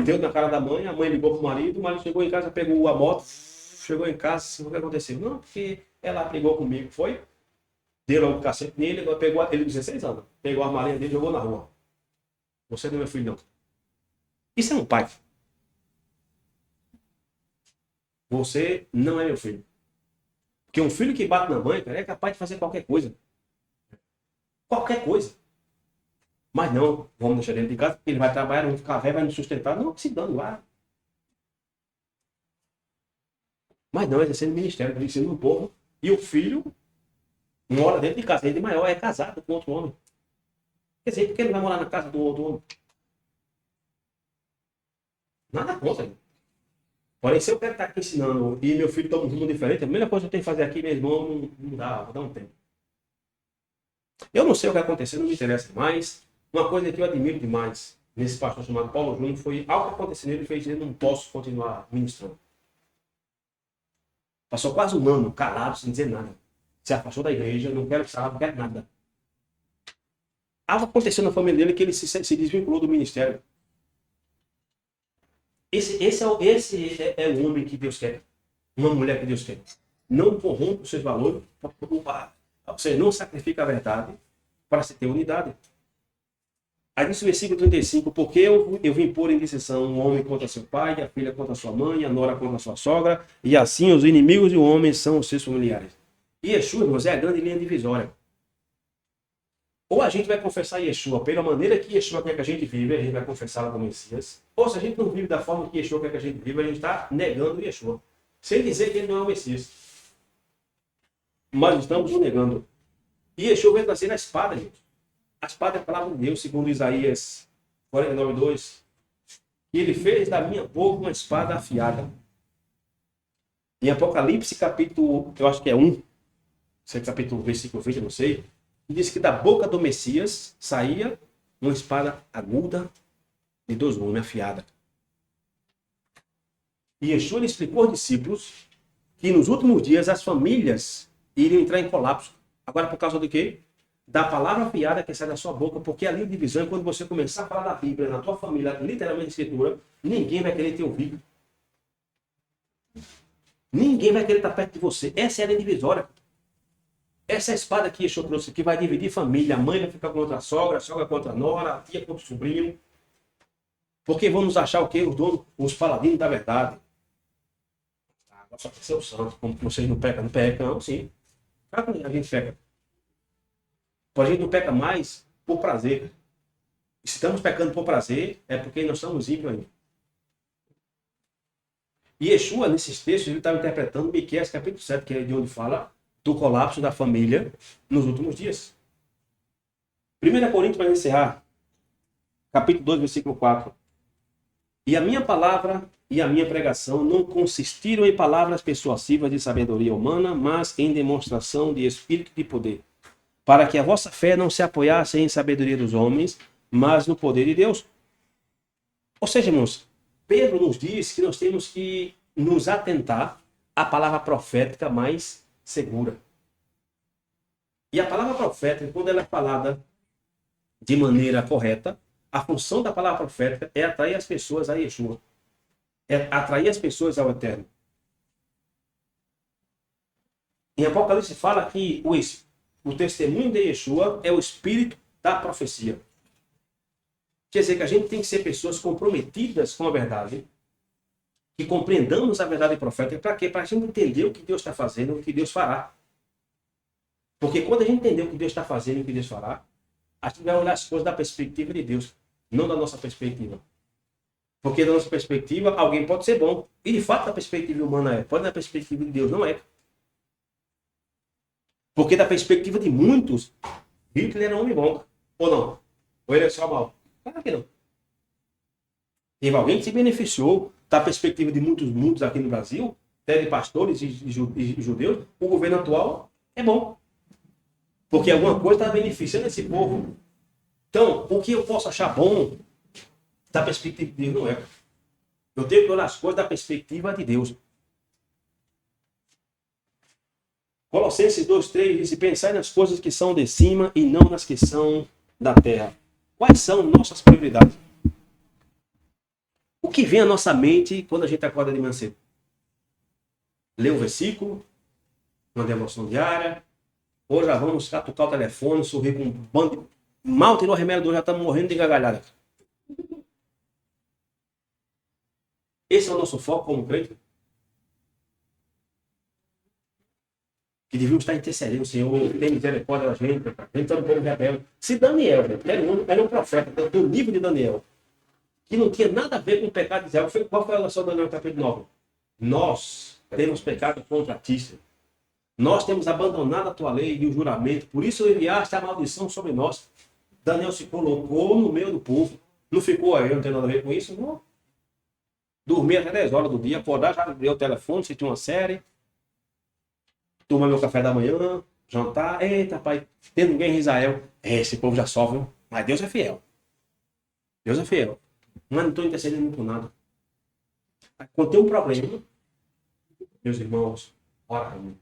Deu na cara da mãe, a mãe ligou pro marido, o marido chegou em casa, pegou a moto, chegou em casa, o que aconteceu? Não, porque ela brigou comigo, foi? deu logo o cacete nele, agora pegou ele 16 anos, pegou a armarinha dele e jogou na rua. Você não é meu filho, não. Isso é um pai. Você não é meu filho. Porque um filho que bate na mãe, cara, é capaz de fazer qualquer coisa. Qualquer coisa. Mas não, vamos deixar dentro de casa, porque ele vai trabalhar, não vai ficar velho, vai nos sustentar. Não, se dando lá. Mas não, exercendo ministério, exercendo no povo. E o filho mora dentro de casa. Ele maior é casado com outro homem. Quer dizer, por que ele vai morar na casa do outro homem? Nada contra. Porém, se eu quero estar aqui ensinando e meu filho toma um rumo diferente, a primeira coisa que eu tenho que fazer aqui, meu irmão, não dá, vou dar um tempo. Eu não sei o que vai acontecer, não me interessa mais. Uma coisa que eu admiro demais nesse pastor chamado Paulo Júnior foi algo que aconteceu nele e fez ele não posso continuar ministrando. Passou quase um ano calado, sem dizer nada. Se afastou da igreja, não quero saber, não quero nada. Algo aconteceu na família dele que ele se desvinculou do ministério. Esse é o homem que Deus quer. Uma mulher que Deus quer. Não corrompe os seus valores. Você não sacrifica a verdade para se ter unidade. Aí diz o versículo 35, porque eu vim pôr em dissenção um homem contra seu pai, a filha contra sua mãe, a nora contra sua sogra, e assim os inimigos do homem são os seus familiares. E Yeshua, irmãos, é a grande linha divisória. Ou a gente vai confessar Yeshua pela maneira que Yeshua quer que a gente vive, a gente vai confessá-la como Messias. Ou se a gente não vive da forma que Yeshua quer que a gente vive, a gente está negando Yeshua. Sem dizer que ele não é o Messias. Mas estamos o negando. E Yeshua veio trazer a espada, gente. A espada é a palavra de Deus, segundo Isaías 49:2. E ele fez da minha boca uma espada afiada. Em Apocalipse, capítulo, eu acho que é 1, se é capítulo, versículo 20, eu não sei, diz que da boca do Messias saía uma espada aguda de 2 gumes, afiada. E Yeshua lhe explicou aos discípulos que nos últimos dias as famílias iriam entrar em colapso. Agora, por causa do quê? Da palavra afiada que sai da sua boca, porque a linha de divisão, quando você começar a falar da Bíblia na tua família, literalmente escritura, ninguém vai querer ter ouvido. Ninguém vai querer estar perto de você. Essa é a linha divisória. Essa é a espada que Yeshua trouxe, que vai dividir família. A mãe vai ficar contra a sogra contra a nora, a tia contra o sobrinho. Porque vamos achar o quê? Os donos, os paladinos da verdade. Agora só tem que ser o santo. Como vocês não pecam, não, sim. Claro que a gente peca. A gente não peca mais por prazer. E se estamos pecando por prazer, é porque nós somos ímpios ainda. E Yeshua, nesses textos, ele estava interpretando Miqueias capítulo 7, que é de onde fala do colapso da família nos últimos dias. 1 Coríntios, para encerrar, capítulo 2, versículo 4. E a minha palavra e a minha pregação não consistiram em palavras persuasivas de sabedoria humana, mas em demonstração de espírito e de poder, para que a vossa fé não se apoiasse em sabedoria dos homens, mas no poder de Deus. Ou seja, irmãos, Pedro nos diz que nós temos que nos atentar à palavra profética mais segura. E a palavra profética, quando ela é falada de maneira correta, a função da palavra profética é atrair as pessoas a Yeshua. É atrair as pessoas ao Eterno. Em Apocalipse fala que o testemunho de Yeshua é o espírito da profecia. Quer dizer que a gente tem que ser pessoas comprometidas com a verdade, que compreendamos a verdade profética. Para quê? Para a gente entender o que Deus está fazendo e o que Deus fará. Porque quando a gente entender o que Deus está fazendo e o que Deus fará, a gente vai olhar as coisas da perspectiva de Deus, não da nossa perspectiva. Porque da nossa perspectiva, alguém pode ser bom. E de fato, da perspectiva humana é. Pode da perspectiva de Deus, não é. Porque da perspectiva de muitos, Hitler era um homem bom. Ou não? Ou ele é só mal? Claro que não. Teve alguém que se beneficiou da perspectiva de muitos aqui no Brasil, até de pastores e judeus. O governo atual é bom. Porque alguma coisa está beneficiando esse povo. Então, o que eu posso achar bom da perspectiva de Deus não é. Eu tenho que olhar as coisas da perspectiva de Deus. Colossenses 2:3 diz: pensai nas coisas que são de cima e não nas que são da terra. Quais são nossas prioridades? O que vem à nossa mente quando a gente acorda de manhã cedo? Ler um versículo, uma devoção diária, Ou já vamos catucar o telefone, sorrir com um bando de... Mal tirou o remédio, já estamos morrendo de gargalhada. Esse é o nosso foco como crente. Que devíamos estar intercedendo, o Senhor, tem misericórdia da gente. A gente está no povo rebelde. Se Daniel, era um profeta do livro de Daniel, que não tinha nada a ver com o pecado de Israel, qual foi a oração de Daniel capítulo 9? Nós temos pecado contra ti, Senhor. Nós temos abandonado a tua lei e o juramento, por isso enviaste a maldição sobre nós. Daniel se colocou no meio do povo. Não ficou aí, não tem nada a ver com isso? Não. Dormia até 10 horas do dia, acordar, já deu o telefone, assistir uma série, tomar meu café da manhã, jantar. Eita, pai, tem ninguém em Israel. Esse povo já sofre, viu? Mas Deus é fiel. Deus é fiel. Mas não estou intercedendo por nada. Quando tem um problema, meus irmãos, ora para mim.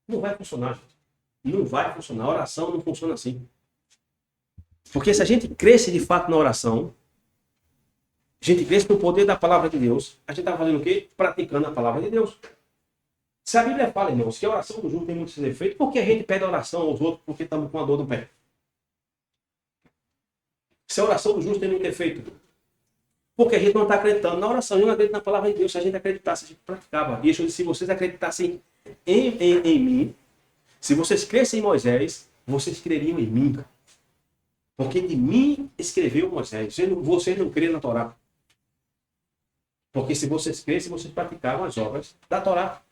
Não vai funcionar, gente. Não vai funcionar. A oração não funciona assim. Porque se a gente cresce de fato na oração, a gente cresce no poder da palavra de Deus, a gente está fazendo o quê? Praticando a palavra de Deus. Se a Bíblia fala, irmãos, que a oração do justo tem muitos defeitos, por que a gente pede a oração aos outros porque estamos com a dor no pé? Se a oração do justo tem muito defeito, porque a gente não está acreditando na oração, a gente não acredita na palavra de Deus. Se a gente acreditasse, a gente praticava. E eu disse, se vocês acreditassem em mim, se vocês crescem em Moisés, vocês creriam em mim. Porque de mim escreveu Moisés. Vocês não creem na Torá. Porque se vocês crescem, vocês praticavam as obras da Torá.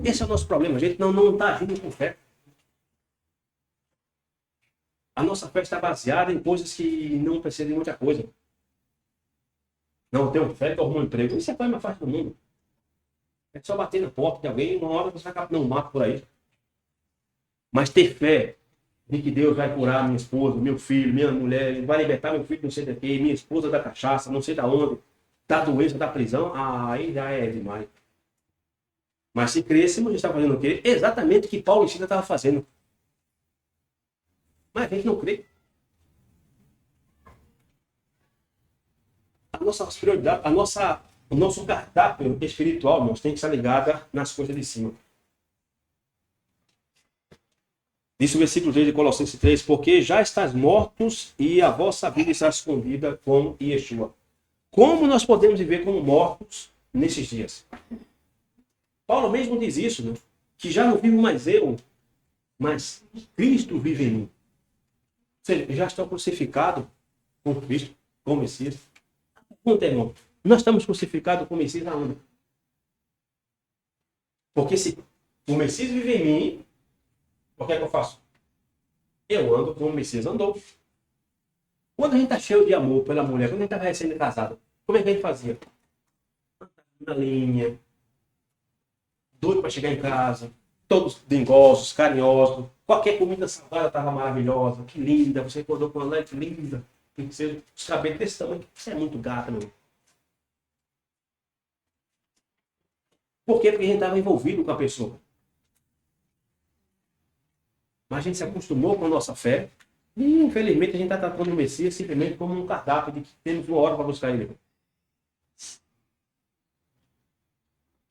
Esse é o nosso problema. A gente não está agindo com fé. A nossa fé está baseada em coisas que não precisam de muita coisa. Não tenho fé que eu arrumo um emprego. Isso é a coisa mais fácil do mundo. É só bater na porta de alguém e uma hora você vai acabar não mato por aí. Mas ter fé de que Deus vai curar minha esposa, meu filho, minha mulher, vai libertar meu filho não sei de quê, minha esposa da cachaça, não sei da onde, da doença, da prisão, aí já é demais. Mas se crescemos, a gente está fazendo o quê? Exatamente o que Paulo ensina estava fazendo. Mas a gente não crê. A nossa prioridade, o nosso cardápio espiritual, irmãos, tem que estar ligado nas coisas de cima. Diz o versículo 3 de Colossenses 3, porque já estás mortos e a vossa vida está escondida com Yeshua. Como nós podemos viver como mortos nesses dias? Paulo mesmo diz isso, né? Que já não vivo mais eu, mas Cristo vive em mim. Ou seja, já estou crucificado com Cristo, com o Messias. Pergunta, irmão, nós estamos crucificados com o Messias aonde? Porque se o Messias vive em mim, o que é que eu faço? Eu ando como o Messias andou. Quando a gente está cheio de amor pela mulher, quando a gente estava recém-casado, como é que a gente fazia? Na linha, doido para chegar em casa, todos dengosos, carinhosos, qualquer comida salgada estava maravilhosa, que linda, você acordou com uma leite linda, tem que ser os cabelos desse tamanho, você é muito gata, meu. Por quê? Porque a gente estava envolvido com a pessoa. Mas a gente se acostumou com a nossa fé e, infelizmente, a gente está tratando o Messias simplesmente como um cardápio de que temos uma hora para buscar ele.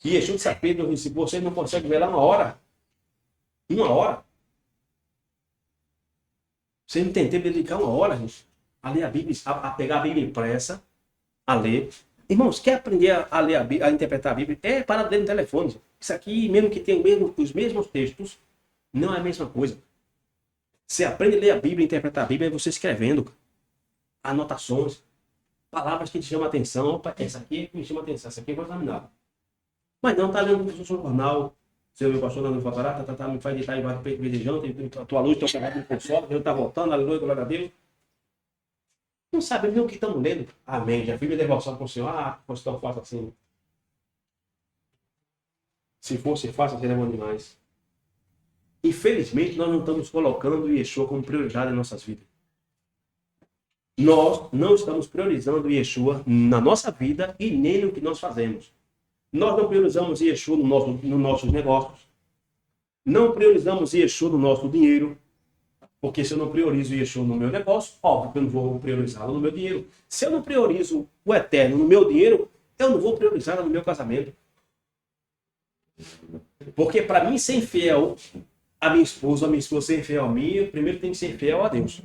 E Yeshua disse a Pedro, disse, você não consegue ver lá uma hora? Uma hora? Você não tem tempo de dedicar uma hora, gente, a ler a Bíblia, a pegar a Bíblia impressa, a ler. Irmãos, quer aprender a ler a Bíblia, a interpretar a Bíblia? É para ler no telefone. Isso aqui, mesmo que tenha os mesmos textos, não é a mesma coisa. Você aprende a ler a Bíblia, interpretar a Bíblia, é você escrevendo. Anotações, palavras que te chamam a atenção. Opa, essa aqui me chama a atenção, essa aqui eu vou examinar. Mas não, tá lendo o seu jornal, seu meu pastor lá no Fatará, me faz deitar embaixo do peito desejando, a tua luz, teu pecado me consola, Deus está voltando, aleluia, glória a Deus. Não sabe nem o que estamos lendo. Amém. Já fiz minha devoção com o Senhor. Fosse tão fácil assim. Se fosse fácil, seria bom demais. Infelizmente, nós não estamos colocando o Yeshua como prioridade em nossas vidas. Nós não estamos priorizando o Yeshua na nossa vida e nem no que nós fazemos. Nós não priorizamos Yeshua nos nossos negócios. Não priorizamos Yeshua no nosso dinheiro. Porque se eu não priorizo Yeshua no meu negócio, óbvio que eu não vou priorizá-lo no meu dinheiro. Se eu não priorizo o eterno no meu dinheiro, eu não vou priorizá-lo no meu casamento. Porque para mim ser infiel a minha esposa ser fiel a mim, eu primeiro tenho que ser fiel a Deus.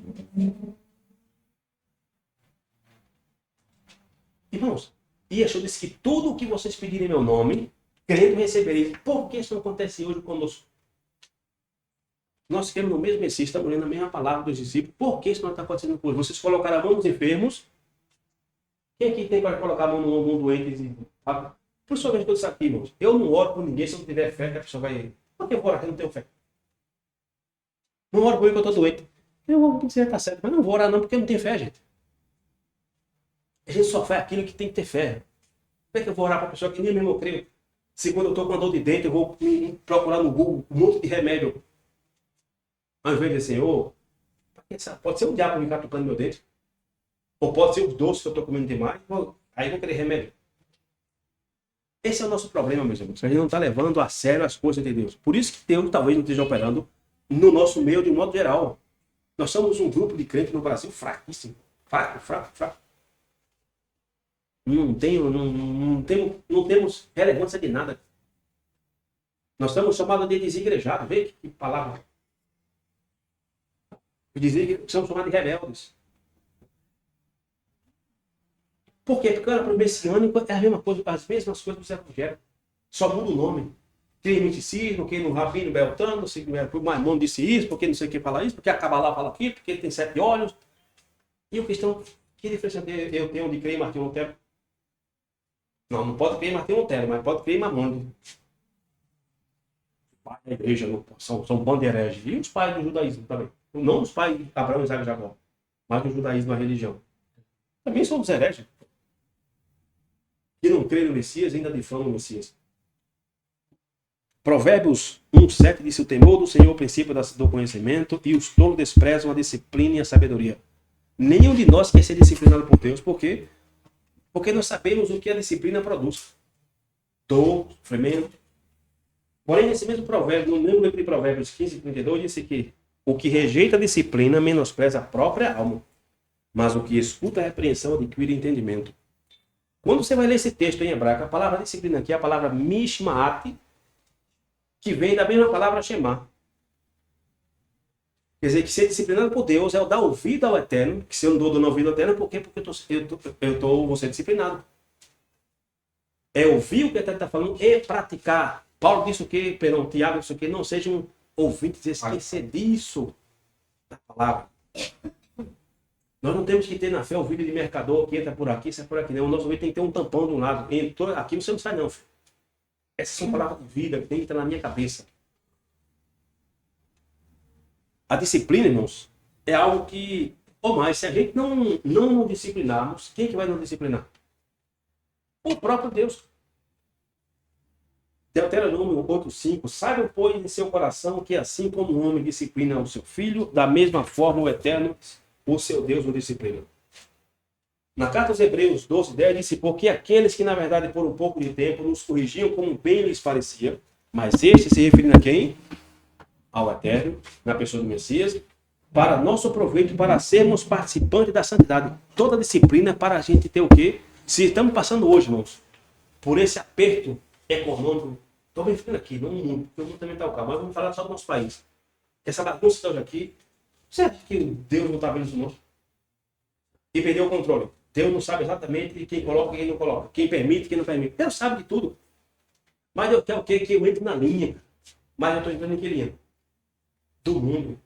Irmãos, e Yeshua disse que tudo o que vocês pedirem em meu nome, crendo recebereis. Por que isso não acontece hoje conosco? Nós queremos no mesmo Messias, estamos lendo a mesma palavra dos discípulos. Por que isso não está acontecendo conosco? Vocês colocaram a mão nos enfermos. Quem aqui tem para colocar a mão no ombro doente? Por sua vez, todos aqui, irmãos. Eu não oro por ninguém se eu não tiver fé que a pessoa vai. Por que eu vou orar que eu não tenho fé? Não oro por ele que eu estou doente. Eu vou dizer que está certo, mas não vou orar não porque eu não tenho fé, gente. A gente só faz aquilo que tem que ter fé. Como é que eu vou orar para a pessoa que nem mesmo eu creio? Se quando eu estou com a dor de dente, eu vou procurar no Google um monte de remédio. Ao invés de dizer, Senhor, pode ser o diabo me catucando meu dente. Ou pode ser os doces que eu estou comendo demais. Aí eu vou querer remédio. Esse é o nosso problema, meus irmãos. A gente não está levando a sério as coisas de Deus. Por isso que Deus talvez não esteja operando no nosso meio de um modo geral. Nós somos um grupo de crentes no Brasil fraquíssimo. Fraco. Não temos relevância de nada. Nós estamos chamados de desigrejados. Vê que palavra. Somos chamados de rebeldes. Por quê? Porque para o messiânico é a mesma coisa, as mesmas coisas do evangelho. Só muda o nome. Tem misticismo, quem no Rabino Beltrano, o Maimon disse isso, porque não sei o que fala isso, porque a Cabalá fala aquilo, porque ele tem 7 olhos. E o cristão, que diferença eu tenho de crer em Martinho Lutero? Não pode crer em Martinho Lutero, mas pode crer em Maimônides. Os pais da igreja são bando de hereges. E os pais do judaísmo também. Não os pais de Abraão, Isaac e Jacó, mas do judaísmo, a religião. Também são os hereges. Que não crê no Messias ainda difama o Messias. Provérbios 1,7 diz: o temor do Senhor é o princípio do conhecimento, e os tolos desprezam a disciplina e a sabedoria. Nenhum de nós quer ser disciplinado por Deus. Por quê? Porque nós sabemos o que a disciplina produz. Dor, sofrimento. Porém, nesse mesmo provérbio, no mesmo livro de Provérbios 15:32, disse que o que rejeita a disciplina menospreza a própria alma, mas o que escuta a repreensão adquire entendimento. Quando você vai ler esse texto em hebraico, a palavra disciplina aqui é a palavra mishmaat, que vem da mesma palavra shema. Quer dizer, que ser disciplinado por Deus é o dar ouvido ao Eterno, que se eu não dou ouvido ao Eterno, por quê? Porque eu vou ser disciplinado. É ouvir o que o Eterno está falando e praticar. Paulo disse o quê? Tiago disse o quê? Não seja um ouvinte de esquecer disso da palavra. Nós não temos que ter na fé o vídeo de mercador que entra por aqui, sai por aqui. Não. O nosso vídeo tem que ter um tampão de um lado. Entrou aqui, você não sai não, filho. Essas são palavras de vida que tem que estar na minha cabeça. A disciplina, irmãos, é algo que... Ou mais, se a gente não nos disciplinarmos, quem que vai nos disciplinar? O próprio Deus. Deuteronômio 8:5. Saiba, pois, em seu coração que assim como o homem disciplina o seu filho, da mesma forma o Eterno, o seu Deus, o disciplina. Na carta aos Hebreus 12:10 disse: porque aqueles que na verdade por um pouco de tempo nos corrigiam como bem lhes parecia, mas este se referindo a quem? Ao Eterno, na pessoa do Messias, para nosso proveito, para sermos participantes da santidade. Toda disciplina para a gente ter o quê? Se estamos passando hoje, irmãos, por esse aperto econômico, estou me referindo aqui, não no mundo, porque o mundo também está o carro, mas vamos falar só do nosso país. Essa bagunça está hoje aqui, você acha que Deus não está vendo isso não? E perdeu o controle. Deus não sabe exatamente quem coloca e quem não coloca. Quem permite e quem não permite. Deus sabe de tudo. Mas eu quero o quê? Que eu entre na linha. Mas eu estou entrando em que linha? Do mundo.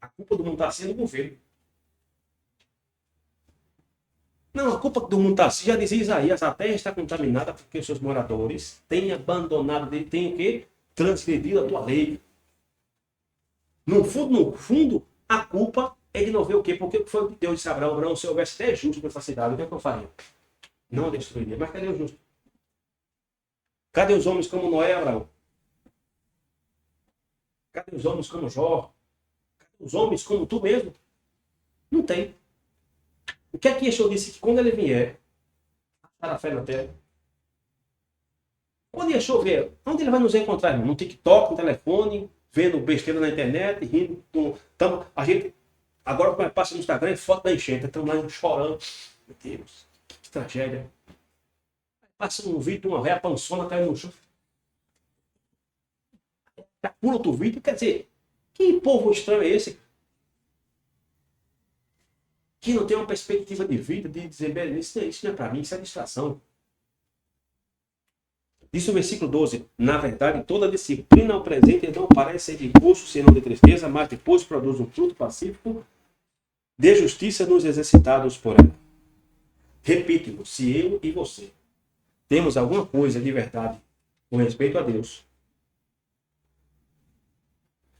A culpa do mundo está sendo do governo. Não, a culpa do mundo está assim. Já dizia Isaías, a terra está contaminada porque os seus moradores têm abandonado, têm o quê? Transgredido a tua lei. No fundo, a culpa é de não ver o quê? Porque foi o que Deus disse a Abraão: Abraão, se houvesse até justo nessa cidade, o que é que eu faria? Não a destruiria. Mas cadê o justo? Cadê os homens como Noé e Abraão? Cadê os homens como Jó? Cadê os homens como tu mesmo? Não tem. O que é que Yeshua disse? Que quando ele vier, achar a fé na terra. Quando Yeshua vier, onde ele vai nos encontrar, irmão? No TikTok, no telefone, vendo besteira na internet, rindo. A gente, agora quando passa no Instagram, é foto da enchente. Estamos lá chorando. Meu Deus, que tragédia. Passa um vídeo de uma velha pançona caindo no chão. já pula outro vídeo. Quer dizer, que povo estranho é esse? Que não tem uma perspectiva de vida, de dizer, bem, isso não é para mim, isso é distração. Diz o versículo 12, na verdade, toda disciplina ao presente não parece ser de gosto, senão de tristeza, mas depois produz um fruto pacífico de justiça nos exercitados por ela. Repito, se eu e você temos alguma coisa de verdade com respeito a Deus,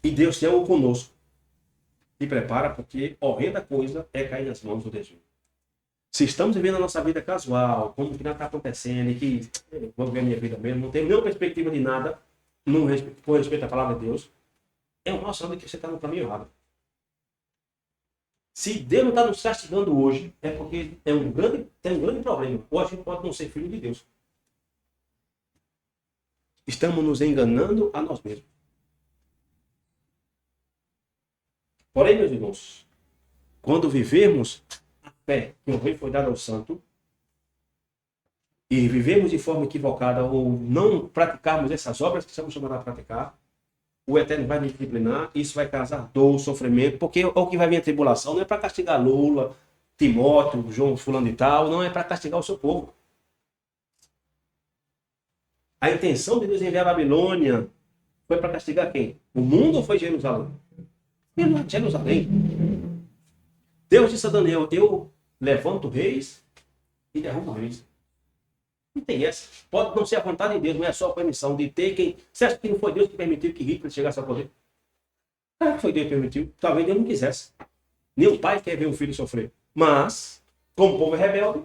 e Deus tem algo conosco, se prepara, porque horrenda coisa é cair nas mãos do desvio. Se estamos vivendo a nossa vida casual, como que nada está acontecendo, e que vou viver a minha vida mesmo, não tem nenhuma perspectiva de nada com respeito à palavra de Deus, é um mau sinal de que você está no caminho errado. Se Deus não está nos castigando hoje, é porque tem um grande problema. Ou a gente pode não ser filho de Deus. Estamos nos enganando a nós mesmos. Porém, meus irmãos, quando vivemos a fé que o rei foi dado ao santo, e vivemos de forma equivocada, ou não praticarmos essas obras que estamos chamados a praticar, o Eterno vai nos disciplinar, isso vai causar dor, sofrimento, porque o que vai vir a tribulação não é para castigar Lula, Timóteo, João fulano e tal, não é para castigar o seu povo. A intenção de Deus enviar a Babilônia foi para castigar quem? O mundo ou foi Jerusalém? Jerusalém. Deus disse a Daniel, eu levanto reis e derrubo reis. Não tem essa. Pode não ser a vontade de Deus, não é só a permissão de ter quem... Você acha que não foi Deus que permitiu que Hitler chegasse ao poder? Claro que foi Deus que permitiu. Talvez Deus não quisesse. Nenhum pai quer ver um filho sofrer. Mas, como o povo é rebelde,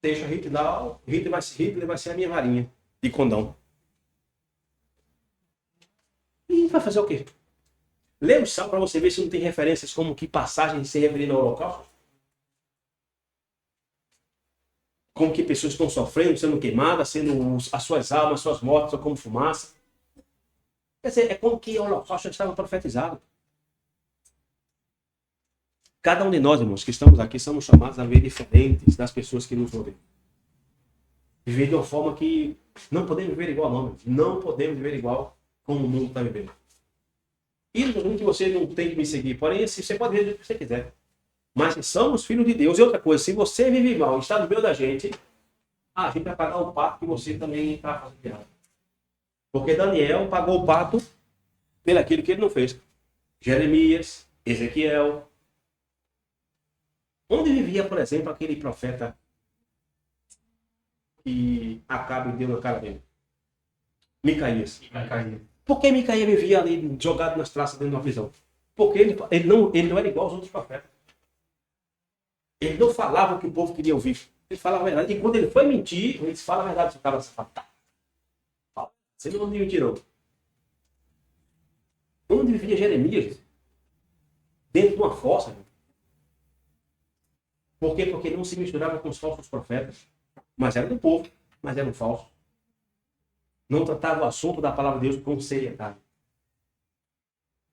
deixa Hitler lá, Hitler vai ser a minha varinha de condão. E vai fazer o quê? Lê o Salmo para você ver se não tem referências como que passagens se referindo ao holocausto. Como que pessoas estão sofrendo, sendo queimadas, sendo as suas almas, as suas mortes, como fumaça. Quer dizer, é como que o holocausto já estava profetizado. Cada um de nós, irmãos, que estamos aqui, somos chamados a ver diferentes das pessoas que nos rodeiam. Viver de uma forma que não podemos viver igual, não. Não podemos viver igual como o mundo está vivendo. E não que você não tem que me seguir, porém, você pode ver do que você quiser. Mas se somos filhos de Deus, e outra coisa, se você vive mal e está no meio da gente, a gente vai pagar o pato que você também está fazendo errado. Porque Daniel pagou o pato pelo aquilo que ele não fez. Jeremias, Ezequiel. Onde vivia, por exemplo, aquele profeta que Acabe deu na cara dele? Micaías. Por que Micaías vivia ali jogado nas traças dentro de uma prisão? Porque ele não era igual aos outros profetas. Ele não falava o que o povo queria ouvir. Ele falava a verdade. E quando ele foi mentir, ele fala a verdade. Você estava safado. Você não me mentir, não. Onde vivia Jeremias? Dentro de uma fossa. Por quê? Porque ele não se misturava com os falsos profetas. Mas era do povo. Mas eram falsos. Não tratava o assunto da palavra de Deus com seriedade.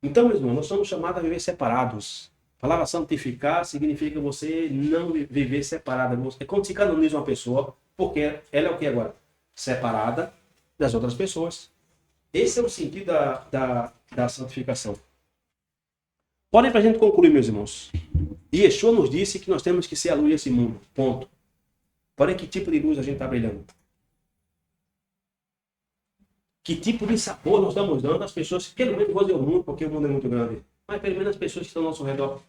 Então, meus irmãos, nós somos chamados a viver separados. A palavra santificar significa você não viver separado. É quando se canoniza uma pessoa, porque ela é o que agora? Separada das outras pessoas. Esse é o sentido da santificação. Porém, para a gente concluir, meus irmãos, Yeshua nos disse que nós temos que ser a luz desse mundo. Ponto. Porém, que tipo de luz a gente está brilhando? Que tipo de sabor nós estamos dando às pessoas, pelo menos vou dizer o mundo, porque o mundo é muito grande, mas pelo menos as pessoas que estão ao nosso redor.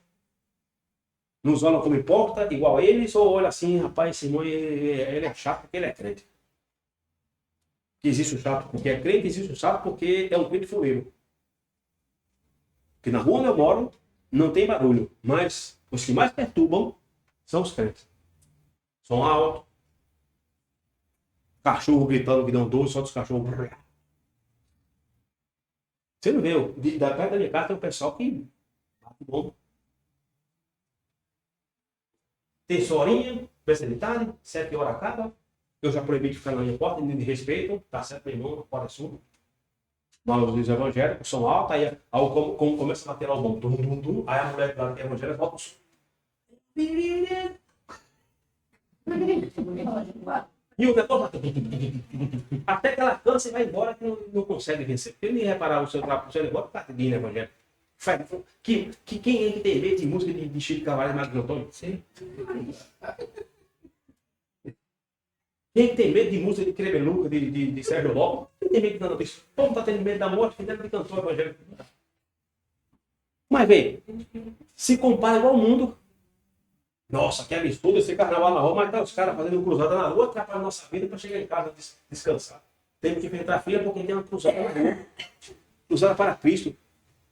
Nos olham como hipócrita, igual a eles, ou olha assim, rapaz, esse irmão ele é chato porque ele é crente. Que existe o chato porque é crente, existe o chato porque é um crente fuleiro. Porque na rua onde eu moro, não tem barulho, mas os que mais perturbam são os crentes. Som alto, cachorro gritando que dão 12, só dos cachorros. Você não vê, da perto da minha casa tem um pessoal que bate bom. Tem sua horinha, especialidade, 7 horas acaba. Eu já proibi de ficar na minha porta, de respeito, tá certo, meu irmão, porta é sua. Mas os evangélicos são altos, aí como começa a bater lá o bom, aí a mulher lá que é evangélica volta o som. E o negócio até que ela cansa e vai embora que não consegue vencer. Porque ele reparar o seu trabalho, o seu negócio, tá seguindo o evangelho. Quem é que tem medo de música de Chico Carvalho e Marcos Antônio? Sim. Quem é que tem medo de música de Crebeluca, de Sérgio Lopes? Quem tem medo de cantar isso? Todo mundo tá tendo medo da morte, quem deve de cantor evangélico. Mas, vem, se compara igual ao mundo. Nossa, que absurdo esse carnaval na rua, mas tá os caras fazendo cruzada na rua, atrapalhando a nossa vida para chegar em casa descansar. Temos que enfrentar fila porque tem uma cruzada na rua. Cruzada para Cristo.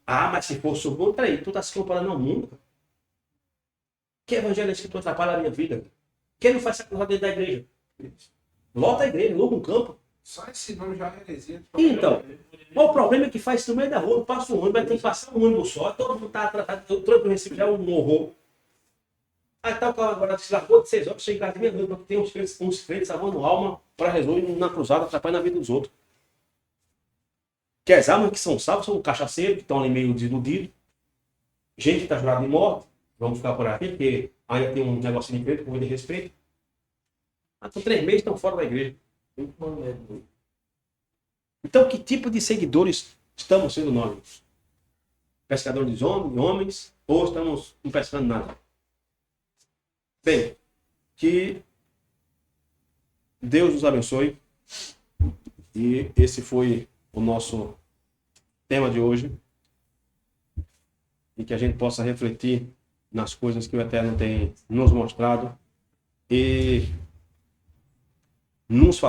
Ah, mas se for sobre peraí, tu tá se comparando ao mundo, cara. Que evangelho é esse que tu atrapalha a minha vida? Cara? Quem não faz essa cruzada dentro da igreja? Lota a igreja, logo um campo. Só esse nome já é heresia. Então, o problema é que faz isso no meio da rua, passa um ônibus, vai ter que passar um ônibus só, todo mundo está atrasado, o trânsito Recife já é um horror. Aí tá o carro agora se largou de 6 horas, chega em casa de meia-noite, porque tem uns crentes salvando alma para resolver na cruzada, atrapalhar na vida dos outros. Que as almas que são salvas são cachaceiros, que estão ali meio desiludidos, gente que está jurada de morte, vamos ficar por aqui, porque ainda tem um negócio de crente, com de respeito. Mas com 3 meses estão fora da igreja. Então, que tipo de seguidores estamos sendo nós? Pescadores de homens ou estamos não pescando nada? Bem, que Deus nos abençoe. E esse foi o nosso tema de hoje. E que a gente possa refletir nas coisas que o Eterno tem nos mostrado e nos